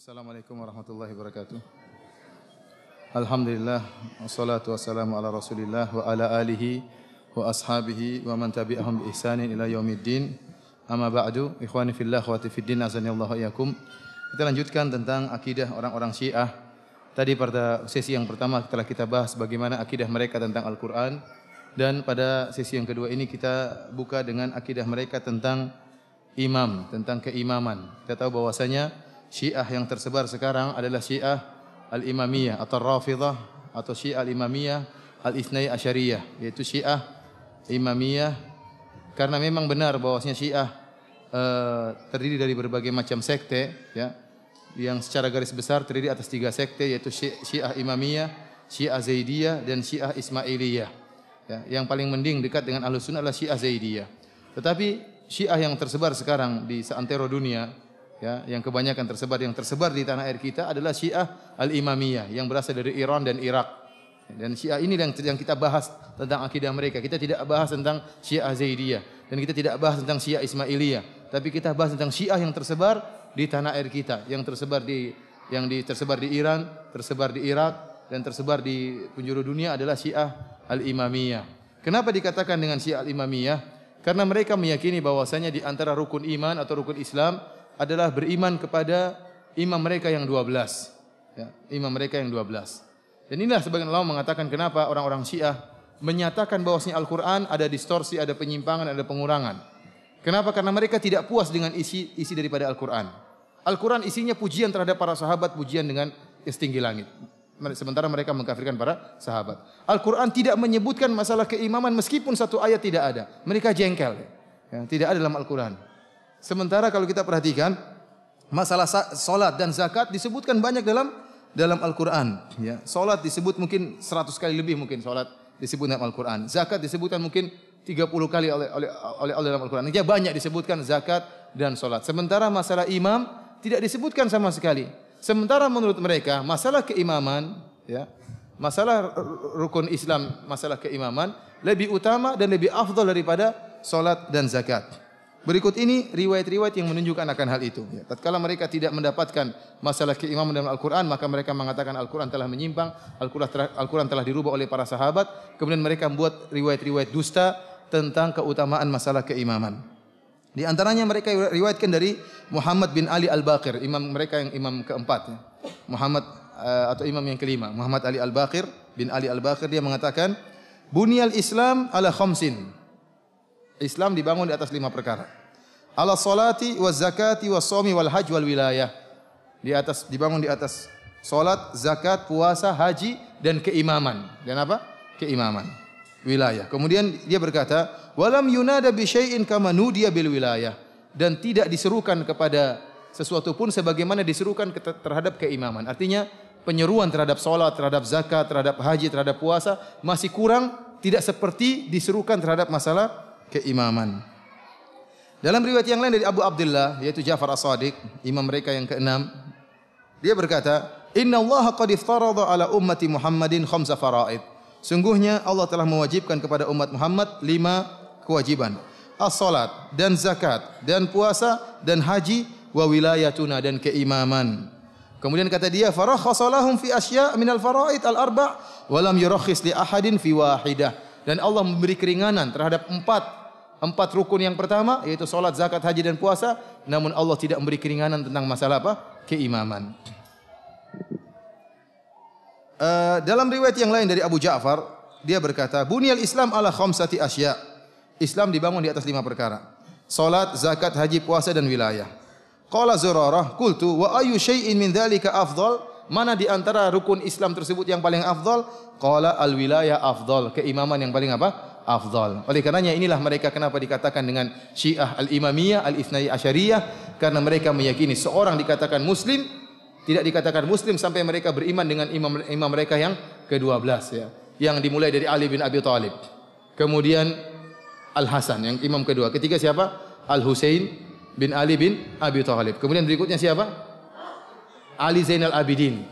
Assalamualaikum warahmatullahi wabarakatuh. Alhamdulillah, wassalatu wassalamu ala Rasulillah wa ala alihi wa ashabihi wa man tabi'ahum bi ihsanin ila yaumiddin. Amma ba'du, ikhwani fillah wa fiddin azanillahu iyyakum. Kita lanjutkan tentang akidah orang-orang Syiah. Tadi pada sesi yang pertama telah kita bahas bagaimana akidah mereka tentang Al-Qur'an, dan pada sesi yang kedua ini kita buka dengan akidah mereka tentang imam, tentang keimaman. Kita tahu bahwasanya Syiah yang tersebar sekarang adalah Syiah Al-Imamiyah atau Rafidhah atau Syiah Al-Imamiyah Al-Ithnai Asyariyah, yaitu Syiah Imamiyah, karena memang benar bahwasanya Syiah terdiri dari berbagai macam sekte, ya, yang secara garis besar terdiri atas 3 sekte, yaitu Syiah Imamiyah, Syiah Zaidiyah, dan Syiah Ismailiyah. Ya, yang paling mending dekat dengan Ahlus Sunnah adalah Syiah Zaidiyah. Tetapi Syiah yang tersebar sekarang di seantero dunia, ya, yang kebanyakan tersebar di tanah air kita adalah Syiah Al-Imamiyah yang berasal dari Iran dan Irak. Dan Syiah ini yang kita bahas tentang akidah mereka. Kita tidak bahas tentang Syiah Zaidiyah dan kita tidak bahas tentang Syiah Ismailiyah, tapi kita bahas tentang Syiah yang tersebar di tanah air kita, yang tersebar di Iran, tersebar di Irak, dan tersebar di penjuru dunia adalah Syiah Al-Imamiyah. Kenapa dikatakan dengan Syiah Al-Imamiyah? Karena mereka meyakini bahwasanya di antara rukun iman atau rukun Islam adalah beriman kepada imam mereka yang 12. Ya, imam mereka yang 12. Dan inilah sebagian ulama mengatakan kenapa orang-orang Syiah menyatakan bahwasanya Al-Quran ada distorsi, ada penyimpangan, ada pengurangan. Kenapa? Karena mereka tidak puas dengan isi daripada Al-Quran. Al-Quran isinya pujian terhadap para sahabat, pujian dengan setinggi langit. Sementara mereka mengkafirkan para sahabat. Al-Quran tidak menyebutkan masalah keimaman meskipun satu ayat tidak ada. Mereka jengkel. Ya, tidak ada dalam Al-Quran. Sementara kalau kita perhatikan masalah salat dan zakat disebutkan banyak dalam Al-Qur'an, ya. Salat disebut mungkin 100 kali lebih, mungkin salat disebut dalam Al-Qur'an. Zakat disebutkan mungkin 30 kali oleh dalam Al-Qur'an. Jadi banyak disebutkan zakat dan salat. Sementara masalah imam tidak disebutkan sama sekali. Sementara menurut mereka masalah keimaman, ya, masalah rukun Islam, masalah keimaman lebih utama dan lebih afdal daripada salat dan zakat. Berikut ini riwayat-riwayat yang menunjukkan akan hal itu. Ya, tatkala mereka tidak mendapatkan masalah keimaman dalam Al-Quran, maka mereka mengatakan Al-Quran telah menyimpang, Al-Quran telah dirubah oleh para sahabat. Kemudian mereka membuat riwayat-riwayat dusta tentang keutamaan masalah keimaman. Di antaranya mereka riwayatkan dari Muhammad bin Ali Al-Baqir, imam mereka yang imam keempat. Ya. Muhammad atau imam yang kelima, Muhammad Ali Al-Baqir bin Ali Al-Baqir, dia mengatakan, Bunyal Islam ala khamsin. Islam dibangun di atas 5 perkara. Ala salati waz zakati was shaumi wal hajj wal wilayah. Dibangun di atas salat, zakat, puasa, haji, dan keimaman. Dan apa? Keimaman. Wilayah. Kemudian dia berkata, walam yunada bi syai'in kama nudiya bil wilayah. Dan tidak diserukan kepada sesuatu pun sebagaimana diserukan terhadap keimaman. Artinya penyeruan terhadap salat, terhadap zakat, terhadap haji, terhadap puasa masih kurang, tidak seperti diserukan terhadap masalah keimaman. Dalam riwayat yang lain dari Abu Abdullah, yaitu Ja'far As-Shadiq, imam mereka yang ke-6, dia berkata, Inna Allah qad iftarada ala ummati Muhammadin 5 faraid. Sungguhnya Allah telah mewajibkan kepada umat Muhammad 5 kewajiban. As-salat, dan zakat, dan puasa, dan haji, wa wilayatuna, dan keimaman. Kemudian kata dia, farakhasa lahum fi asya' minal faraid al-arba' wa lam yurakhis li ahadin fi wahidah. Dan Allah memberi keringanan terhadap 4 rukun yang pertama, yaitu salat, zakat, haji, dan puasa. Namun Allah tidak memberi keringanan tentang masalah apa? Keimaman. Dalam riwayat yang lain dari Abu Ja'far, dia berkata, Bunyal Islam ala khamsati asya. Islam dibangun di atas 5 perkara. Salat, zakat, haji, puasa, dan wilayah. Qala Zurarah, qultu wa ayyu syai'in min dzalika afdal? Mana di antara rukun Islam tersebut yang paling afdal? Qala al-wilayah afdal. Keimaman yang paling apa? Afdal. Oleh karenanya inilah mereka kenapa dikatakan dengan Syiah Al-Imamiyah Al-Ithnai Asyariyah, karena mereka meyakini seorang dikatakan muslim, tidak dikatakan muslim sampai mereka beriman dengan imam mereka yang ke-12, ya. Yang dimulai dari Ali bin Abi Thalib. Kemudian Al-Hasan yang imam kedua. Ketiga siapa? Al-Husain bin Ali bin Abi Thalib. Kemudian berikutnya siapa? Ali Zainal Abidin.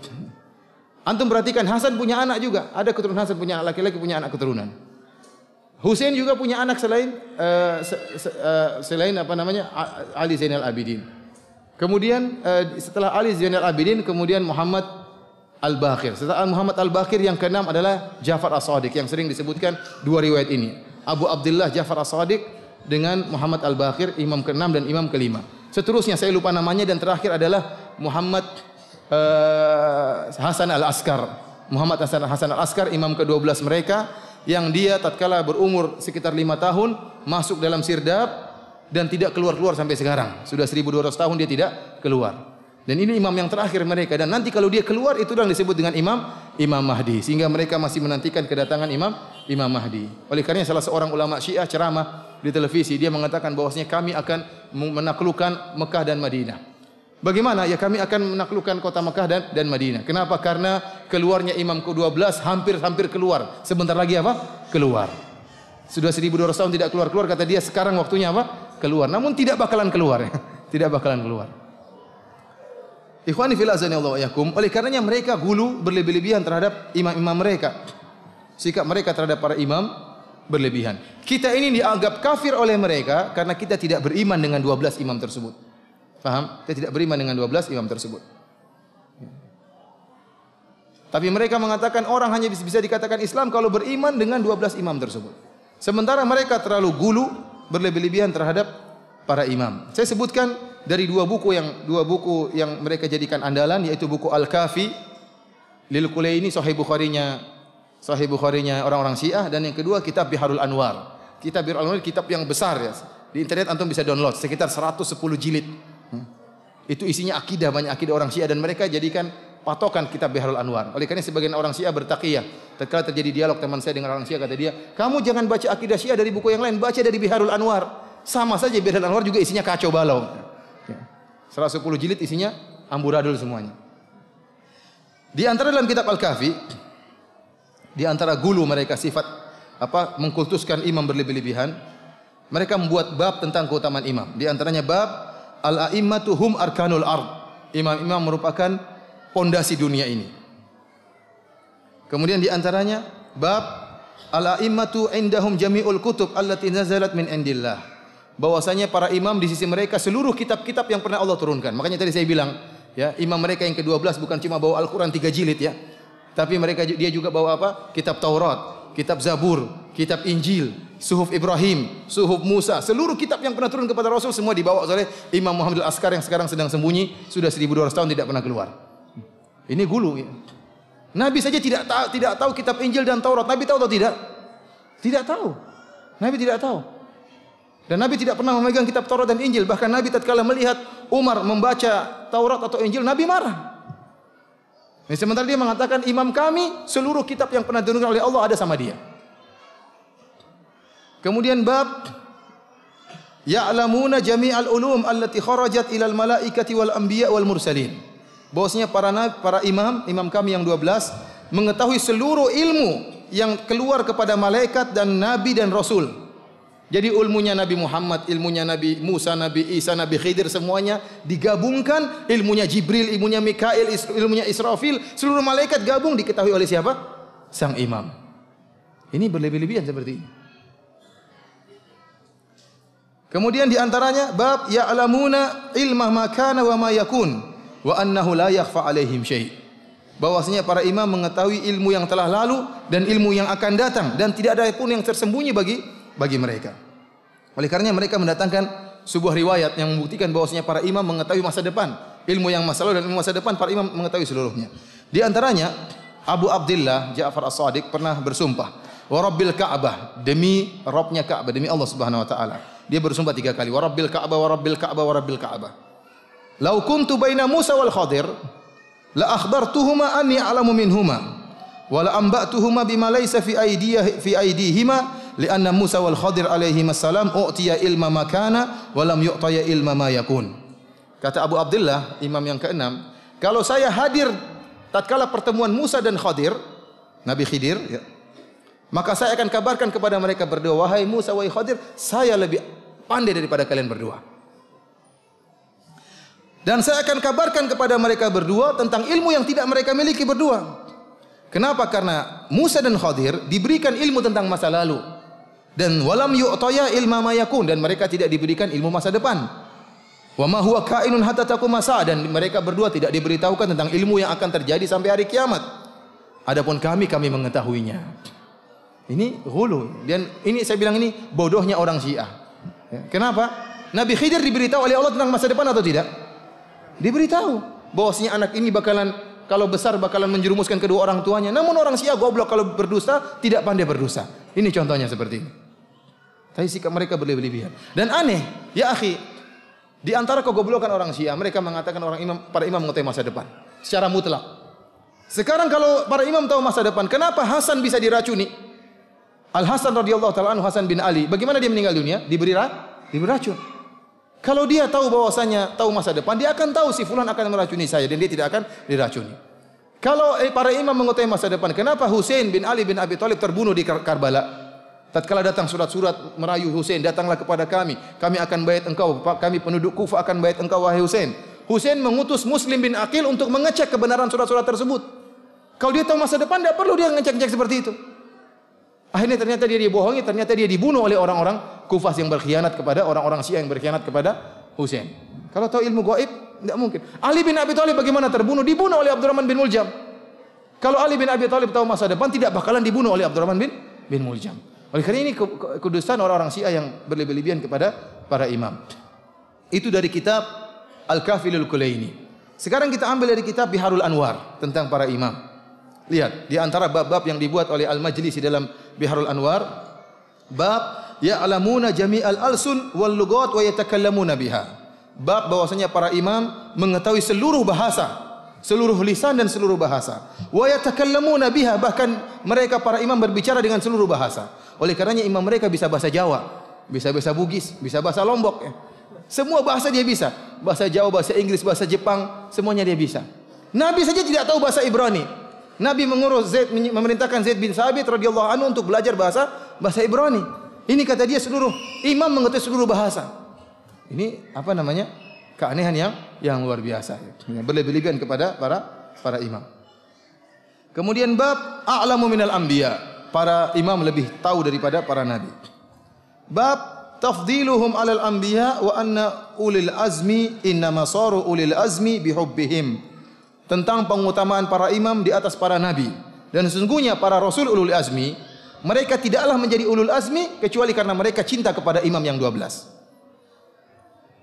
Antum perhatikan Hasan punya anak juga. Ada keturunan Hasan punya anak laki-laki, punya anak keturunan. Husain juga punya anak selain apa namanya? Ali Zainal Abidin. Kemudian setelah Ali Zainal Abidin, kemudian Muhammad Al-Baqir. Setelah Muhammad Al-Baqir yang keenam adalah Ja'far As-Shadiq yang sering disebutkan dua riwayat ini. Abu Abdullah Ja'far As-Shadiq dengan Muhammad Al-Baqir, imam keenam dan imam kelima. Seterusnya saya lupa namanya, dan terakhir adalah Muhammad Hasan Al-Askar. Muhammad Hasan Al-Askar, imam ke-12 mereka, yang dia tatkala berumur sekitar 5 tahun masuk dalam sirdab dan tidak keluar-keluar sampai sekarang. Sudah 1200 tahun dia tidak keluar. Dan ini imam yang terakhir mereka, dan nanti kalau dia keluar itu yang disebut dengan Imam Mahdi, sehingga mereka masih menantikan kedatangan Imam Mahdi. Oleh karena salah seorang ulama Syiah ceramah di televisi, dia mengatakan bahwasanya kami akan menaklukkan Mekah dan Madinah. Bagaimana? Ya kami akan menaklukkan kota Mekah dan Madinah. Kenapa? Karena keluarnya imam ke-12 hampir keluar. Sebentar lagi apa? Keluar. Sudah 1200 tahun tidak keluar-keluar, kata dia sekarang waktunya apa? Keluar. Namun tidak bakalan keluar. Tidak bakalan keluar. Ikhwani fillah azanillahu wa iyyakum. Oleh karenanya mereka gulu berlebih-lebihan terhadap imam-imam mereka. Sikap mereka terhadap para imam berlebihan. Kita ini dianggap kafir oleh mereka karena kita tidak beriman dengan 12 imam tersebut. Paham? Kita tidak beriman dengan 12 imam tersebut. Tapi mereka mengatakan orang hanya bisa dikatakan Islam kalau beriman dengan 12 imam tersebut. Sementara mereka terlalu gulu berlebih-lebihan terhadap para imam. Saya sebutkan dari dua buku yang mereka jadikan andalan, yaitu buku Al-Kafi lil Kulaini, Sahih Bukharinya orang-orang Syiah, dan yang kedua kitab Biharul Anwar. Kitab Biharul Anwar kitab yang besar ya. Di internet antum bisa download sekitar 110 jilid. Itu isinya akidah, banyak akidah orang Syiah, dan mereka jadikan patokan kitab Biharul Anwar. Oleh karena sebagian orang Syiah bertaqiyah. Tatkala terjadi dialog teman saya dengan orang Syiah, kata dia, "Kamu jangan baca akidah Syiah dari buku yang lain, baca dari Biharul Anwar." Sama saja Biharul Anwar juga isinya kacau balau. 110 jilid isinya amburadul semuanya. Di antara dalam kitab Al-Kafi, di antara gulu mereka sifat mengkultuskan imam berlebih-lebihan, mereka membuat bab tentang keutamaan imam. Di antaranya bab al-a'immatu hum arkanul ard. Imam-imam merupakan pondasi dunia ini. Kemudian di antaranya bab al-a'immatu indahum jami'ul kutub allati nazalat min indillah. Bahwasanya para imam di sisi mereka seluruh kitab-kitab yang pernah Allah turunkan. Makanya tadi saya bilang, ya, imam mereka yang ke-12 bukan cuma bawa Al-Qur'an 3 jilid ya. Tapi dia juga bawa apa? Kitab Taurat, kitab Zabur, kitab Injil, Suhuf Ibrahim, Suhuf Musa. Seluruh kitab yang pernah turun kepada Rasul semua dibawa oleh Imam Muhammad Al-Askar yang sekarang sedang sembunyi, sudah 1200 tahun tidak pernah keluar. Ini gulu ya. Nabi saja tidak tahu kitab Injil dan Taurat. Nabi tahu atau tidak? Tidak tahu. Nabi tidak tahu. Dan Nabi tidak pernah memegang kitab Taurat dan Injil. Bahkan Nabi tatkala melihat Umar membaca Taurat atau Injil, Nabi marah. Dan sementara dia mengatakan, imam kami seluruh kitab yang pernah diturunkan oleh Allah ada sama dia. Kemudian bab ya'lamuna jami'al ulum allati kharajat ilal malaikati wal anbiya wal mursalin. Bahwasanya para imam kami yang 12 mengetahui seluruh ilmu yang keluar kepada malaikat dan nabi dan rasul. Jadi ilmunya Nabi Muhammad, ilmunya Nabi Musa, Nabi Isa, Nabi Khidir, semuanya digabungkan. Ilmunya Jibril, ilmunya Mikail, ilmunya Israfil, seluruh malaikat gabung diketahui oleh siapa? Sang imam. Ini berlebih-lebihan seperti ini. Kemudian diantaranya bab ya'lamuna ilmah ma kana wa ma yakun wa annahu la yakhfa alaihim syai'. Bahwasanya para imam mengetahui ilmu yang telah lalu dan ilmu yang akan datang, dan tidak ada pun yang tersembunyi bagi mereka. Oleh karenanya mereka mendatangkan sebuah riwayat yang membuktikan bahwasanya para imam mengetahui masa depan, ilmu yang masa lalu dan ilmu masa depan para imam mengetahui seluruhnya. Di antaranya Abu Abdullah Ja'far As-Shadiq pernah bersumpah, "Wa Rabbil Ka'bah," demi Rabbnya Ka'bah, demi Allah Subhanahu wa taala. Dia bersumpah 3 kali, "Wa Rabbil Ka'bah, wa Rabbil Ka'bah, wa Rabbil Ka'bah. Lau kuntu baina Musa wal Khadir la akhbartuhuma anni a'lamu minhuma wa la amba'tuhuma bima laysa fi aydihima li'anna Musa wal Khadir alaihi assalam u'tiya ilma makana wa lam yu'taya ilma ma yakun." Kata Abu Abdullah, imam yang ke-6, kalau saya hadir tatkala pertemuan Musa dan Khadir, Nabi Khidir ya, maka saya akan kabarkan kepada mereka berdua, "Wahai Musa, wahai Khadir, saya lebih pandai daripada kalian berdua." Dan saya akan kabarkan kepada mereka berdua tentang ilmu yang tidak mereka miliki berdua. Kenapa? Karena Musa dan Khadir diberikan ilmu tentang masa lalu. Dan walam yu'taya ilma ma yakun, dan mereka tidak diberikan ilmu masa depan. Wa ma huwa kainun hatta taqum as-saah, dan mereka berdua tidak diberitahukan tentang ilmu yang akan terjadi sampai hari kiamat. Adapun kami mengetahuinya. Ini ghulu, dan ini saya bilang ini bodohnya orang Syiah. Ya. Kenapa? Nabi Khidir diberitahu oleh Allah tentang masa depan atau tidak? Diberitahu bahwasanya anak ini bakalan kalau besar bakalan menjerumuskan kedua orang tuanya. Namun orang Syiah goblok, kalau berdusta tidak pandai berdusta. Ini contohnya seperti ini. Tapi sikap mereka berlebihan. Dan aneh, ya akhi, di antara kegoblokan orang Syiah, mereka mengatakan para imam mengetahui masa depan secara mutlak. Sekarang kalau para imam tahu masa depan, kenapa Hasan bisa diracuni? Al Hasan radhiyallahu taala anhu, Hasan bin Ali, bagaimana dia meninggal dunia? Diberi racun. Kalau dia tahu bahwasanya tahu masa depan, dia akan tahu si fulan akan meracuni saya dan dia tidak akan diracuni. Kalau para imam mengetahui masa depan, kenapa Husain bin Ali bin Abi Thalib terbunuh di Karbala? Tatkala datang surat-surat merayu Husain, datanglah kepada kami akan bayat engkau, kami penduduk Kufah akan bayat engkau wahai Husain. Husain mengutus Muslim bin Aqil untuk mengecek kebenaran surat-surat tersebut. Kalau dia tahu masa depan, tidak perlu dia ngecek-ngecek seperti itu. Akhirnya ternyata dia dibohongi, ternyata dia dibunuh oleh orang-orang Kufah yang berkhianat kepada orang-orang Syiah yang berkhianat kepada Husain. Kalau tahu ilmu gaib, tidak mungkin. Ali bin Abi Thalib bagaimana terbunuh? Dibunuh oleh Abdurrahman bin Muljam. Kalau Ali bin Abi Thalib tahu masa depan, tidak bakalan dibunuh oleh Abdurrahman bin Muljam. Oleh karena ini kudustan orang-orang Syiah yang berlebihan kepada para imam. Itu dari kitab Al-Kafilul Kulaini. Sekarang kita ambil dari kitab Biharul Anwar tentang para imam. Lihat, di antara bab-bab yang dibuat oleh Al-Majlisi dalam Biharul Anwar, bab ya'lamuna jami'al alsun wal lughat wa yatakallamuna biha. Bab bahwasanya para imam mengetahui seluruh bahasa, seluruh lisan dan seluruh bahasa. Wa yatakallamuna biha, bahkan mereka para imam berbicara dengan seluruh bahasa. Oleh karenanya imam mereka bisa bahasa Jawa, bisa bahasa Bugis, bisa bahasa Lombok. Semua bahasa dia bisa. Bahasa Jawa, bahasa Inggris, bahasa Jepang, semuanya dia bisa. Nabi saja tidak tahu bahasa Ibrani. Nabi memerintahkan Zaid bin Sabit radhiyallahu anhu untuk belajar bahasa Ibrani. Ini kata dia seluruh imam mengetahui seluruh bahasa. Ini apa namanya? Keanehan yang luar biasa. Berlebihan kepada para imam. Kemudian bab a'lamu minal anbiya, para imam lebih tahu daripada para nabi. Bab tafdiluhum 'alal anbiya wa anna ulil azmi innama saru ulil azmi bihubbihim. Tentang pengutamaan para imam di atas para nabi. Dan sesungguhnya para rasul ulul azmi, mereka tidaklah menjadi ulul azmi kecuali karena mereka cinta kepada imam yang 12.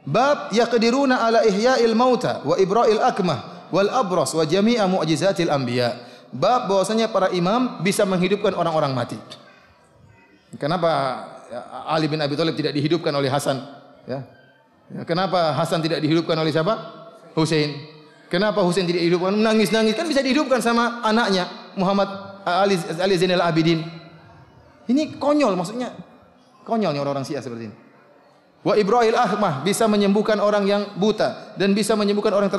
Bab yaqdiruna ala ihya'il mauta wa ibra'il akmah wal abras wa jami'a mu'jizatil anbiya. Bab bahwasanya para imam bisa menghidupkan orang-orang mati. Kenapa Ali bin Abi Thalib tidak dihidupkan oleh Hasan? Ya. Kenapa Hasan tidak dihidupkan oleh siapa? Husain. Kenapa Husain tidak dihidupkan? Nangis-nangis kan bisa dihidupkan sama anaknya Muhammad Ali Zainal Abidin. Ini konyol, maksudnya konyolnya orang-orang Syiah seperti ini. Wa ibra'il ahmah, bisa menyembuhkan orang yang buta dan bisa menyembuhkan orang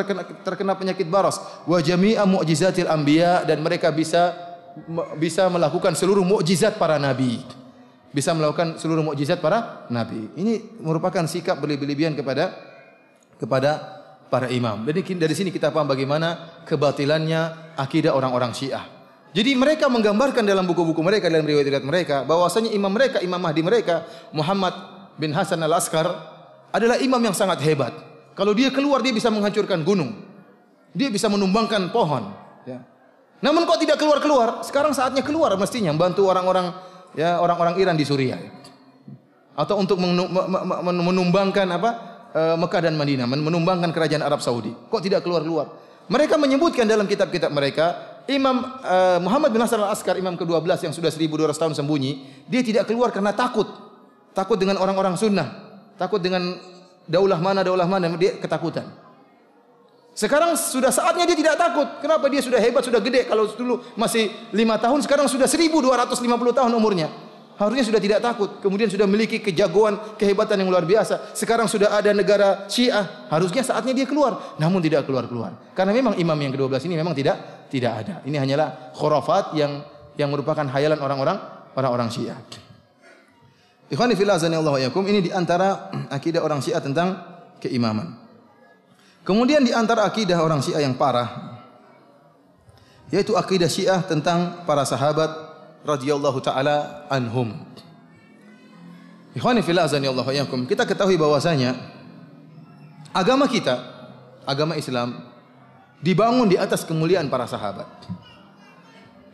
terkena penyakit baras. Wa jami'a mu'jizatil anbiya, dan mereka bisa melakukan seluruh mukjizat para nabi. Bisa melakukan seluruh mukjizat para nabi. Ini merupakan sikap berlebihan kepada para imam. Jadi dari sini kita paham bagaimana kebatilannya akidah orang-orang Syiah. Jadi mereka menggambarkan dalam buku-buku mereka, dalam riwayat-riwayat mereka, bahwasanya imam mereka, Imam Mahdi mereka, Muhammad bin Hasan al-Askar, adalah imam yang sangat hebat. Kalau dia keluar, dia bisa menghancurkan gunung. Dia bisa menumbangkan pohon. Ya. Namun kok tidak keluar-keluar? Sekarang saatnya keluar mestinya, membantu orang-orang Iran di Suriah. Atau untuk menumbangkan Mekah dan Madinah, menumbangkan kerajaan Arab Saudi. Kok tidak keluar-keluar? Mereka menyebutkan dalam kitab-kitab mereka, Imam Muhammad bin Hasan al-Askar, imam ke-12 yang sudah 1200 tahun sembunyi, dia tidak keluar karena takut. Takut dengan orang-orang sunnah, takut dengan daulah mana, dia ketakutan. Sekarang sudah saatnya dia tidak takut. Kenapa? Dia sudah hebat, sudah gede. Kalau dulu masih 5 tahun, sekarang sudah 1250 tahun umurnya. Harusnya sudah tidak takut. Kemudian sudah memiliki kejagoan, kehebatan yang luar biasa. Sekarang sudah ada negara Syiah. Harusnya saatnya dia keluar. Namun tidak keluar-keluar. Karena memang imam yang ke-12 ini memang tidak ada. Ini hanyalah khurafat yang merupakan hayalan orang-orang Syiah. Ikhwani fillah azanillahu wa iyyakum, ini di antara akidah orang Syiah tentang keimaman. Kemudian di antara akidah orang Syiah yang parah, yaitu akidah Syiah tentang para sahabat radhiyallahu taala anhum. Ikhwani fillah azanillahu wa iyyakum, kita ketahui bahwasanya agama kita, agama Islam dibangun di atas kemuliaan para sahabat.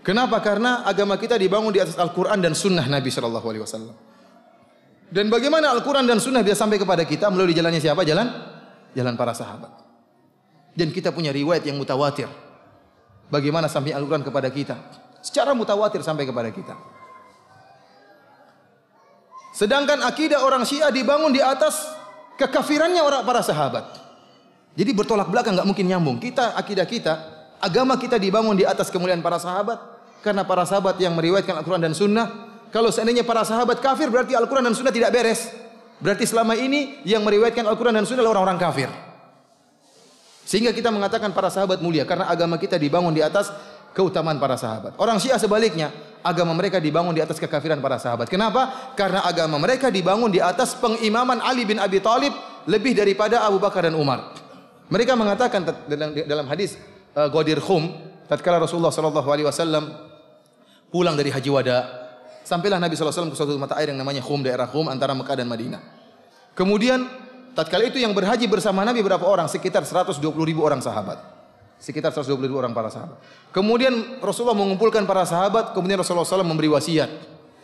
Kenapa? Karena agama kita dibangun di atas Al-Quran dan Sunnah Nabi Sallallahu Alaihi Wasallam. Dan bagaimana Al-Quran dan Sunnah bisa sampai kepada kita melalui jalannya siapa? Jalan para sahabat. Dan kita punya riwayat yang mutawatir. Bagaimana sampai Al-Quran kepada kita? Secara mutawatir sampai kepada kita. Sedangkan akidah orang Syiah dibangun di atas kekafirannya orang para sahabat. Jadi bertolak belakang, nggak mungkin nyambung. Kita, akidah kita, agama kita dibangun di atas kemuliaan para sahabat. Karena para sahabat yang meriwayatkan Al-Quran dan Sunnah. Kalau seandainya para sahabat kafir, berarti Al-Quran dan Sunnah tidak beres. Berarti selama ini yang meriwayatkan Al-Quran dan Sunnah adalah orang-orang kafir. Sehingga kita mengatakan para sahabat mulia. Karena agama kita dibangun di atas keutamaan para sahabat. Orang Syiah sebaliknya, agama mereka dibangun di atas kekafiran para sahabat. Kenapa? Karena agama mereka dibangun di atas pengimaman Ali bin Abi Thalib lebih daripada Abu Bakar dan Umar. Mereka mengatakan dalam hadis Ghadir Khum, tatkala Rasulullah sallallahu alaihi wasallam pulang dari haji wada, sampailah Nabi sallallahu alaihi wasallam ke suatu mata air yang namanya Khum, daerah Khum antara Mekah dan Madinah. Kemudian tatkala itu yang berhaji bersama Nabi berapa orang? Sekitar 120.000 orang sahabat. Sekitar 120.000 orang para sahabat. Kemudian Rasulullah mengumpulkan para sahabat, kemudian Rasulullah SAW memberi wasiat.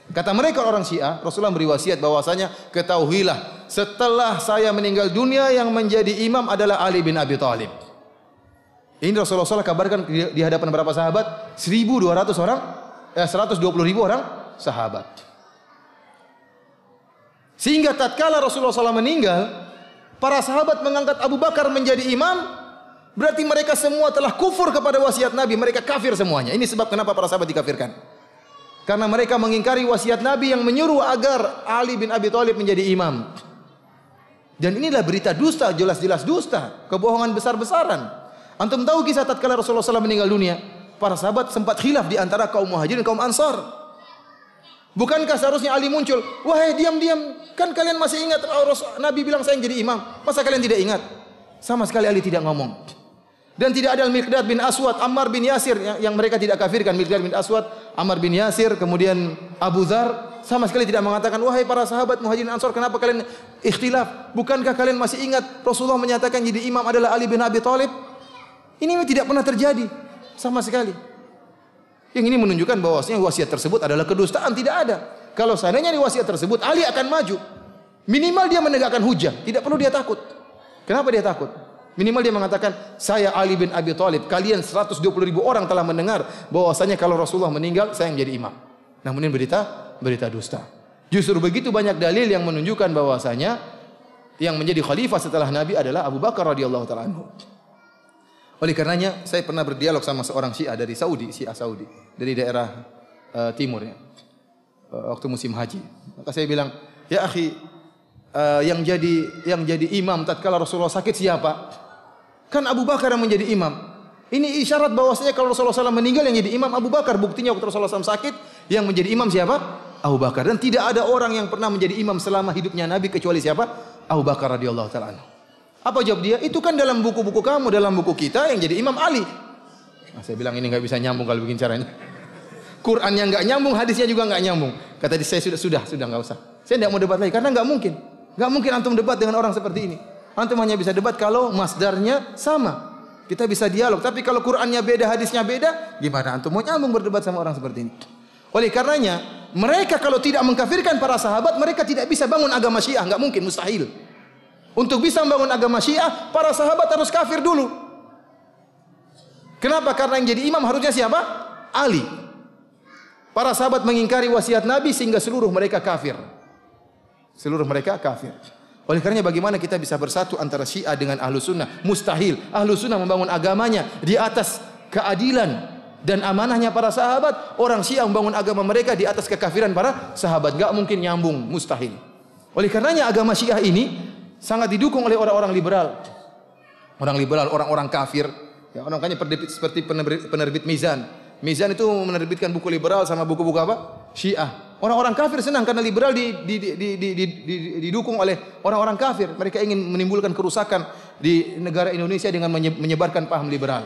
Kata mereka orang Syiah, Rasulullah memberi wasiat bahwasanya ketahuilah setelah saya meninggal dunia yang menjadi imam adalah Ali bin Abi Thalib. Ini Rasulullah SAW kabarkan di hadapan berapa sahabat? 1.200 orang, 120.000 orang sahabat. Sehingga tatkala Rasulullah SAW meninggal, para sahabat mengangkat Abu Bakar menjadi imam, berarti mereka semua telah kufur kepada wasiat Nabi, mereka kafir semuanya. Ini sebab kenapa para sahabat dikafirkan. Karena mereka mengingkari wasiat Nabi yang menyuruh agar Ali bin Abi Thalib menjadi imam. Dan inilah berita dusta, jelas-jelas dusta, kebohongan besar-besaran. Antum tahu kisah tatkala Rasulullah SAW meninggal dunia, para sahabat sempat khilaf di antara kaum Muhajirin dan kaum Ansar. Bukankah seharusnya Ali muncul? Wahai diam-diam, kan kalian masih ingat Nabi bilang saya yang jadi imam? Masa kalian tidak ingat? Sama sekali Ali tidak ngomong. Dan tidak ada Al-Miqdad bin Aswad, Ammar bin Yasir yang mereka tidak kafirkan. Miqdad bin Aswad, Ammar bin Yasir, kemudian Abu Dzar sama sekali tidak mengatakan, wahai para sahabat Muhajirin Ansar, kenapa kalian ikhtilaf? Bukankah kalian masih ingat Rasulullah menyatakan jadi imam adalah Ali bin Abi Thalib? Ini tidak pernah terjadi sama sekali. Yang ini menunjukkan bahwasanya wasiat tersebut adalah kedustaan, tidak ada. Kalau seandainya di wasiat tersebut Ali akan maju. Minimal dia menegakkan hujah, tidak perlu dia takut. Kenapa dia takut? Minimal dia mengatakan, saya Ali bin Abi Thalib, kalian 120.000 orang telah mendengar bahwasanya kalau Rasulullah meninggal, saya yang menjadi imam. Namun ini berita dusta. Justru begitu banyak dalil yang menunjukkan bahwasanya yang menjadi khalifah setelah Nabi adalah Abu Bakar radhiyallahu taala anhu. Oleh karenanya, saya pernah berdialog sama seorang Syiah dari Saudi, Syiah Saudi, dari daerah timur ya. Waktu musim haji. Maka saya bilang, "Ya akhi, yang jadi imam tatkala Rasulullah sakit siapa?" Kan Abu Bakar yang menjadi imam. Ini isyarat bahwasanya kalau Rasulullah SAW meninggal yang jadi imam Abu Bakar. Buktinya waktu Rasulullah SAW sakit yang menjadi imam siapa? Abu Bakar. Dan tidak ada orang yang pernah menjadi imam selama hidupnya Nabi kecuali siapa? Abu Bakar radhiyallahu taala anhu. Apa jawab dia? Itu kan dalam buku-buku kamu, dalam buku kita yang jadi imam Ali. Nah, saya bilang ini nggak bisa nyambung kalau begini caranya. Qurannya nggak nyambung, hadisnya juga nggak nyambung. Kata dia, saya sudah nggak usah. Saya tidak mau debat lagi karena nggak mungkin antum debat dengan orang seperti ini. Antum hanya bisa debat kalau masdarnya sama. Kita bisa dialog. Tapi kalau Qur'annya beda, hadisnya beda, gimana antum mau nyambung berdebat sama orang seperti ini? Oleh karenanya, mereka kalau tidak mengkafirkan para sahabat, mereka tidak bisa bangun agama Syiah. Enggak mungkin, mustahil. Untuk bisa membangun agama Syiah, para sahabat harus kafir dulu. Kenapa? Karena yang jadi imam harusnya siapa? Ali. Para sahabat mengingkari wasiat Nabi sehingga seluruh mereka kafir. Seluruh mereka kafir. Oleh karenanya bagaimana kita bisa bersatu antara Syiah dengan Ahlus Sunnah? Mustahil. Ahlus Sunnah membangun agamanya di atas keadilan dan amanahnya para sahabat. Orang Syiah membangun agama mereka di atas kekafiran para sahabat. Enggak mungkin nyambung, mustahil. Oleh karenanya agama Syiah ini sangat didukung oleh orang-orang liberal. Orang liberal, orang-orang kafir. Ya, orang kaya seperti penerbit Mizan. Mizan itu menerbitkan buku liberal sama buku-buku apa? Syiah. Orang-orang kafir senang karena liberal didukung oleh orang-orang kafir. Mereka ingin menimbulkan kerusakan di negara Indonesia dengan menyebarkan paham liberal.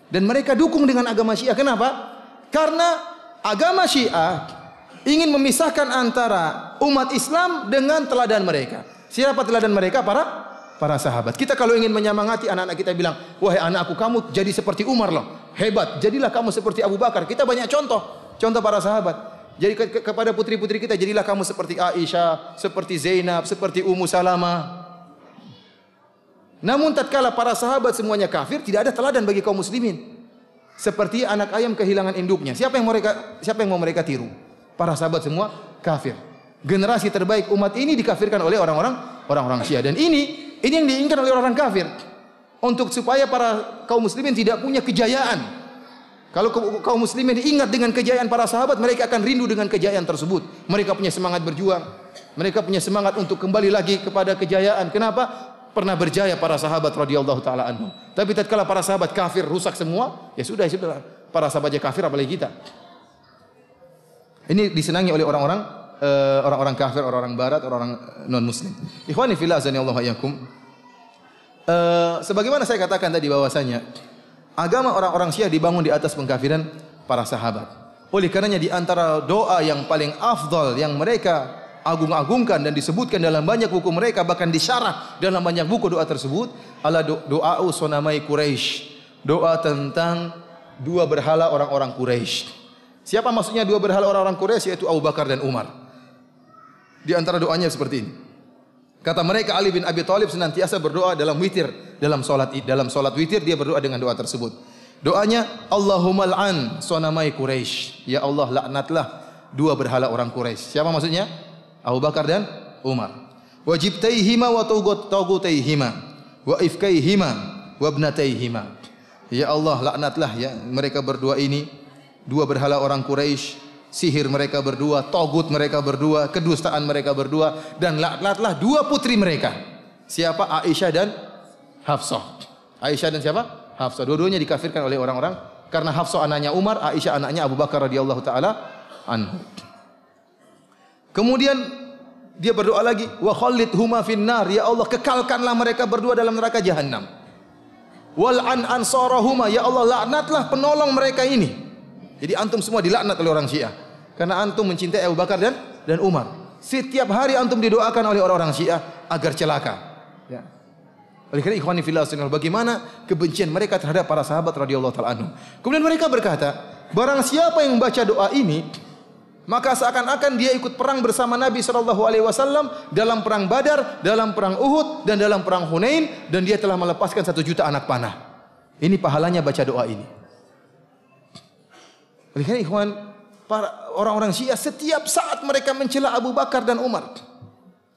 Dan mereka dukung dengan agama Syiah. Kenapa? Karena agama Syiah ingin memisahkan antara umat Islam dengan teladan mereka. Siapa teladan mereka? Para para sahabat. Kita kalau ingin menyemangati anak-anak kita bilang, wahai anakku, kamu jadi seperti Umar loh. Hebat. Jadilah kamu seperti Abu Bakar. Kita banyak contoh para sahabat. Jadi kepada putri-putri kita, jadilah kamu seperti Aisyah, seperti Zainab, seperti Ummu Salamah. Namun tatkala para sahabat semuanya kafir, tidak ada teladan bagi kaum muslimin. Seperti anak ayam kehilangan induknya. Siapa yang mau mereka tiru? Para sahabat semua kafir. Generasi terbaik umat ini dikafirkan oleh orang-orang Syiah. Dan ini yang diinginkan oleh orang kafir. Untuk supaya para kaum muslimin tidak punya kejayaan. Kalau kaum muslimin ingat dengan kejayaan para sahabat, mereka akan rindu dengan kejayaan tersebut. Mereka punya semangat berjuang. Mereka punya semangat untuk kembali lagi kepada kejayaan. Kenapa? Pernah berjaya para sahabat radhiyallahu taala anhum. Tapi tatkala para sahabat kafir, rusak semua, ya sudah. Para sahabatnya kafir, apalagi kita. Ini disenangi oleh orang-orang kafir, orang-orang barat, orang-orang non-muslim. Ikhwani fillah azanillahu iyyakum. Sebagaimana saya katakan tadi bahwasanya agama orang-orang Syiah dibangun di atas pengkafiran para sahabat. Oleh karenanya di antara doa yang paling afdal yang mereka agung-agungkan dan disebutkan dalam banyak buku mereka, bahkan disyarah dalam banyak buku doa tersebut, adalah doa sonamai Quraisy. Doa tentang dua berhala orang-orang Quraisy. Siapa maksudnya dua berhala orang-orang Quraisy? Yaitu Abu Bakar dan Umar. Di antara doanya seperti ini. Kata mereka, Ali bin Abi Thalib senantiasa berdoa dalam witir, dalam solat witir dia berdoa dengan doa tersebut. Doanya, Allahumma al'an sonamai Quraisy. Ya Allah, laknatlah dua berhala orang Quraisy. Siapa maksudnya? Abu Bakar dan Umar. Wajibtaihima wa tagutaihima wa ifkaihima wa ibnataihima. Ya Allah, laknatlah ya mereka berdua ini, dua berhala orang Quraisy. Sihir mereka berdua, togut mereka berdua, kedustaan mereka berdua, dan laknatlah dua putri mereka. Siapa? Aisyah dan Hafsah. Aisyah dan siapa? Hafsah. Dua-duanya dikafirkan oleh orang-orang karena Hafsah anaknya Umar, Aisyah anaknya Abu Bakar radhiyallahu taala anhu. Kemudian dia berdoa lagi, wa khallidhuma finnar, ya Allah kekalkanlah mereka berdua dalam neraka jahanam. Wal an ansarahuma, ya Allah laknatlah penolong mereka ini. Jadi antum semua dilaknat oleh orang Syiah karena antum mencintai Abu Bakar dan Umar. Setiap hari antum didoakan oleh orang-orang Syiah agar celaka. Ya. Oleh karena ikhwani fillah, bagaimana kebencian mereka terhadap para sahabat radhiyallahu taala anhum. Kemudian mereka berkata, barang siapa yang membaca doa ini, maka seakan-akan dia ikut perang bersama Nabi SAW dalam perang Badar, dalam perang Uhud, dan dalam perang Hunain, dan dia telah melepaskan 1 juta anak panah. Ini pahalanya baca doa ini. Oleh karena ikhwan, para orang-orang Syiah setiap saat mereka mencela Abu Bakar dan Umar.